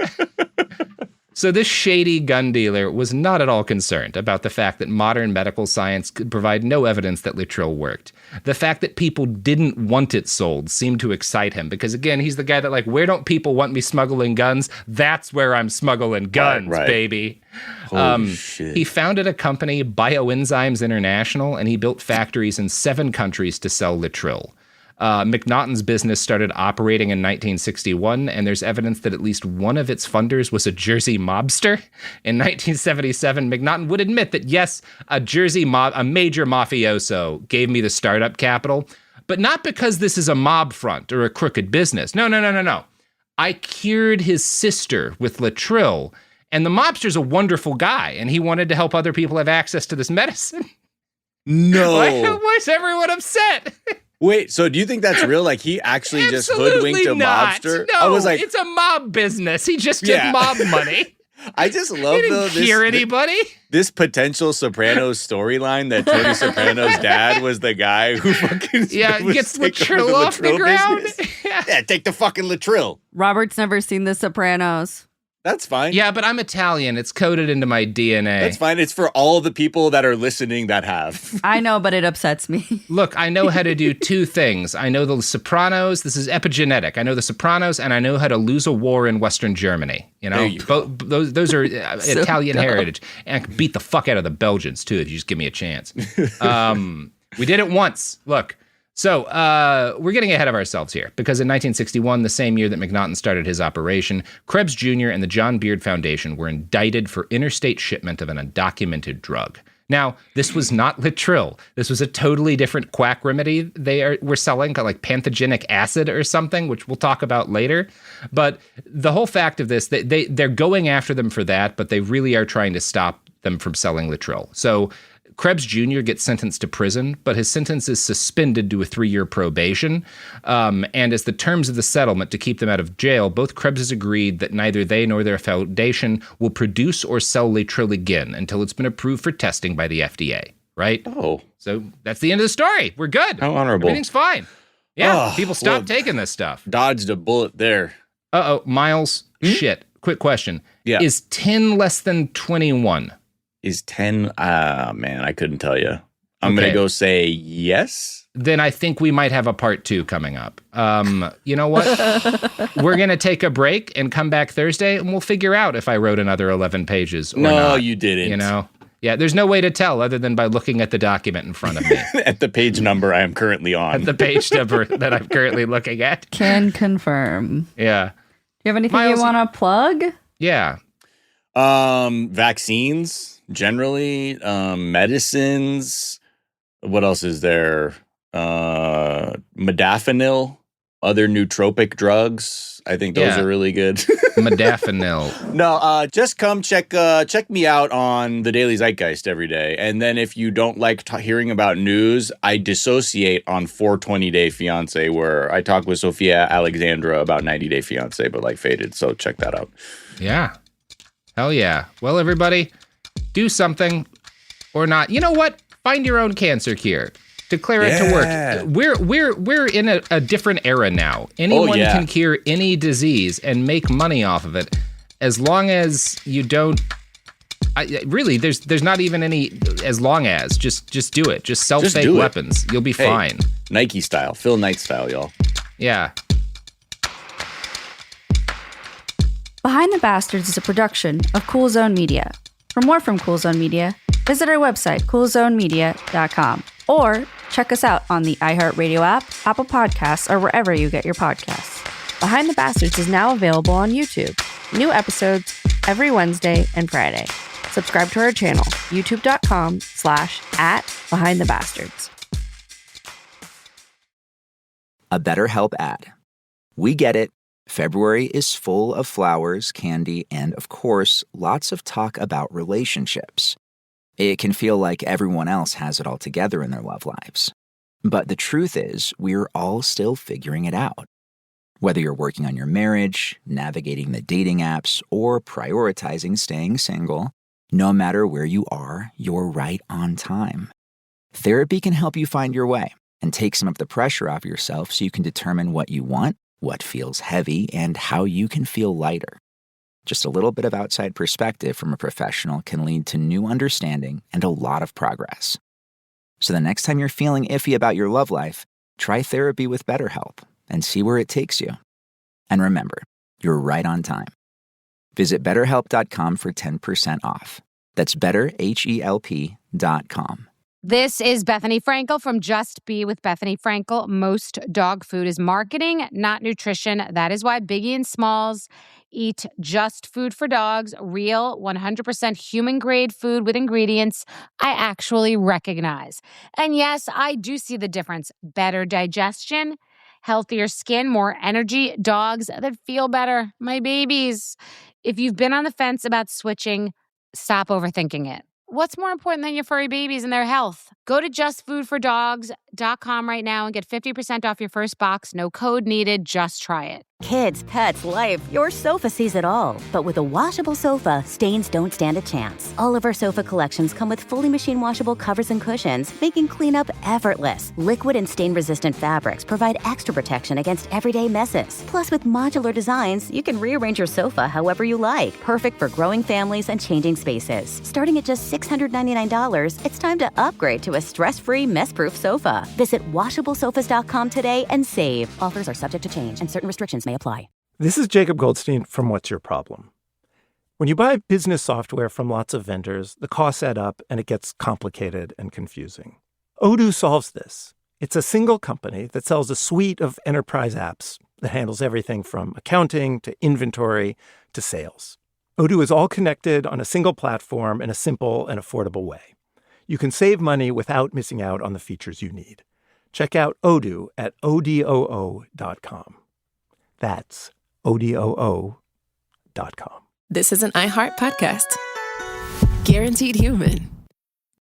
Speaker 2: So this shady gun dealer was not at all concerned about the fact that modern medical science could provide no evidence that Laetrile worked. The fact that people didn't want it sold seemed to excite him because, again, he's the guy that, like, where don't people want me smuggling guns? That's where I'm smuggling guns, baby.
Speaker 3: Holy shit.
Speaker 2: He founded a company, Bioenzymes International, and he built factories in 7 countries to sell Laetrile. McNaughton's business started operating in 1961, and there's evidence that at least one of its funders was a Jersey mobster. In 1977, McNaughton would admit that, yes, a major mafioso gave me the startup capital, but not because this is a mob front or a crooked business. No. I cured his sister with Laetrile, and the mobster's a wonderful guy, and he wanted to help other people have access to this medicine.
Speaker 3: No.
Speaker 2: Why is everyone upset?
Speaker 3: Wait, so do you think that's real? Like he actually just hoodwinked a mobster?
Speaker 2: No,
Speaker 3: I was like,
Speaker 2: it's a mob business. He just took mob money.
Speaker 3: I just love
Speaker 2: anybody.
Speaker 3: This potential Sopranos storyline that Tony Soprano's dad was the guy who fucking
Speaker 2: gets Laetrile off the ground.
Speaker 3: Yeah, take the fucking Laetrile.
Speaker 5: Robert's never seen The Sopranos.
Speaker 3: That's fine.
Speaker 2: Yeah, but I'm Italian. It's coded into my DNA.
Speaker 3: That's fine. It's for all the people that are listening that have.
Speaker 5: I know, but it upsets me.
Speaker 2: Look, I know how to do 2 things. I know The Sopranos. This is epigenetic. I know The Sopranos, and I know how to lose a war in Western Germany. You know, those are Italian heritage. And I can beat the fuck out of the Belgians, too, if you just give me a chance. We did it once. Look. So we're getting ahead of ourselves here because in 1961, the same year that McNaughton started his operation, Krebs Jr. and the John Beard Foundation were indicted for interstate shipment of an undocumented drug. Now, this was not Laetrile. This was a totally different quack remedy they were selling, called like panthogenic acid or something, which we'll talk about later. But the whole fact of this, they're going after them for that, but they really are trying to stop them from selling Laetrile. So Krebs Jr. gets sentenced to prison, but his sentence is suspended to a 3-year probation. And as the terms of the settlement to keep them out of jail, both Krebses agreed that neither they nor their foundation will produce or sell Laetrile again until it's been approved for testing by the FDA, right?
Speaker 3: Oh.
Speaker 2: So that's the end of the story. We're good.
Speaker 3: How honorable.
Speaker 2: Everything's fine. Yeah, people stop taking this stuff.
Speaker 3: Dodged a bullet there.
Speaker 2: Miles, shit. Quick question.
Speaker 3: Yeah.
Speaker 2: Is 10 less than 21?
Speaker 3: Is 10? Man, I couldn't tell you. I'm going to go say yes.
Speaker 2: Then I think we might have a part 2 coming up. You know what? We're going to take a break and come back Thursday, and we'll figure out if I wrote another 11 pages or not.
Speaker 3: No, you didn't.
Speaker 2: You know? Yeah, there's no way to tell other than by looking at the document in front of me.
Speaker 3: At the page number I am currently on.
Speaker 2: At the page number that I'm currently looking at.
Speaker 5: Can confirm.
Speaker 2: Yeah.
Speaker 5: Do you have anything
Speaker 2: Miles,
Speaker 5: you want to plug?
Speaker 2: Yeah.
Speaker 3: Vaccines, generally, medicines. What else is there? modafinil, other nootropic drugs. I think those are really good.
Speaker 2: Modafinil.
Speaker 3: No, just come check me out on the Daily Zeitgeist every day. And then if you don't like hearing about news, I dissociate on 420 Day Fiance, where I talk with Sophia Alexandra about 90 Day Fiance, but like faded. So check that out.
Speaker 2: Yeah. Hell yeah. Well, everybody, do something or not. You know what? Find your own cancer cure. Declare it to work. We're in a different era now. Anyone can cure any disease and make money off of it, as long as you don't. Really, there's not even any as long as just do it. Just sell fake weapons. You'll be fine.
Speaker 3: Nike style, Phil Knight style, y'all.
Speaker 2: Yeah.
Speaker 1: Behind the Bastards is a production of Cool Zone Media. For more from Cool Zone Media, visit our website, coolzonemedia.com, or check us out on the iHeartRadio app, Apple Podcasts, or wherever you get your podcasts. Behind the Bastards is now available on YouTube. New episodes every Wednesday and Friday. Subscribe to our channel, youtube.com/@BehindTheBastards.
Speaker 11: A BetterHelp ad. We get it. February is full of flowers, candy, and, of course, lots of talk about relationships. It can feel like everyone else has it all together in their love lives. But the truth is, we're all still figuring it out. Whether you're working on your marriage, navigating the dating apps, or prioritizing staying single, no matter where you are, you're right on time. Therapy can help you find your way and take some of the pressure off yourself so you can determine what you want, what feels heavy, and how you can feel lighter. Just a little bit of outside perspective from a professional can lead to new understanding and a lot of progress. So the next time you're feeling iffy about your love life, try therapy with BetterHelp and see where it takes you. And remember, you're right on time. Visit BetterHelp.com for 10% off. That's BetterHelp.com.
Speaker 9: This is Bethany Frankel from Just Be with Bethany Frankel. Most dog food is marketing, not nutrition. That is why Biggie and Smalls eat just food for dogs, real 100% human-grade food with ingredients I actually recognize. And yes, I do see the difference. Better digestion, healthier skin, more energy, dogs that feel better, my babies. If you've been on the fence about switching, stop overthinking it. What's more important than your furry babies and their health? Go to justfoodfordogs.com right now and get 50% off your first box. No code needed. Just try it.
Speaker 10: Kids, pets, life, your sofa sees it all. But with a washable sofa, stains don't stand a chance. All of our sofa collections come with fully machine washable covers and cushions, making cleanup effortless. Liquid and stain-resistant fabrics provide extra protection against everyday messes. Plus, with modular designs, you can rearrange your sofa however you like. Perfect for growing families and changing spaces. Starting at just $699, it's time to upgrade to a stress-free, mess-proof sofa. Visit washablesofas.com today and save. Offers are subject to change and certain restrictions may apply.
Speaker 12: This is Jacob Goldstein from What's Your Problem? When you buy business software from lots of vendors, the costs add up and it gets complicated and confusing. Odoo solves this. It's a single company that sells a suite of enterprise apps that handles everything from accounting to inventory to sales. Odoo is all connected on a single platform in a simple and affordable way. You can save money without missing out on the features you need. Check out Odoo at odoo.com. That's odoo.com.
Speaker 4: This is an iHeart podcast. Guaranteed Human.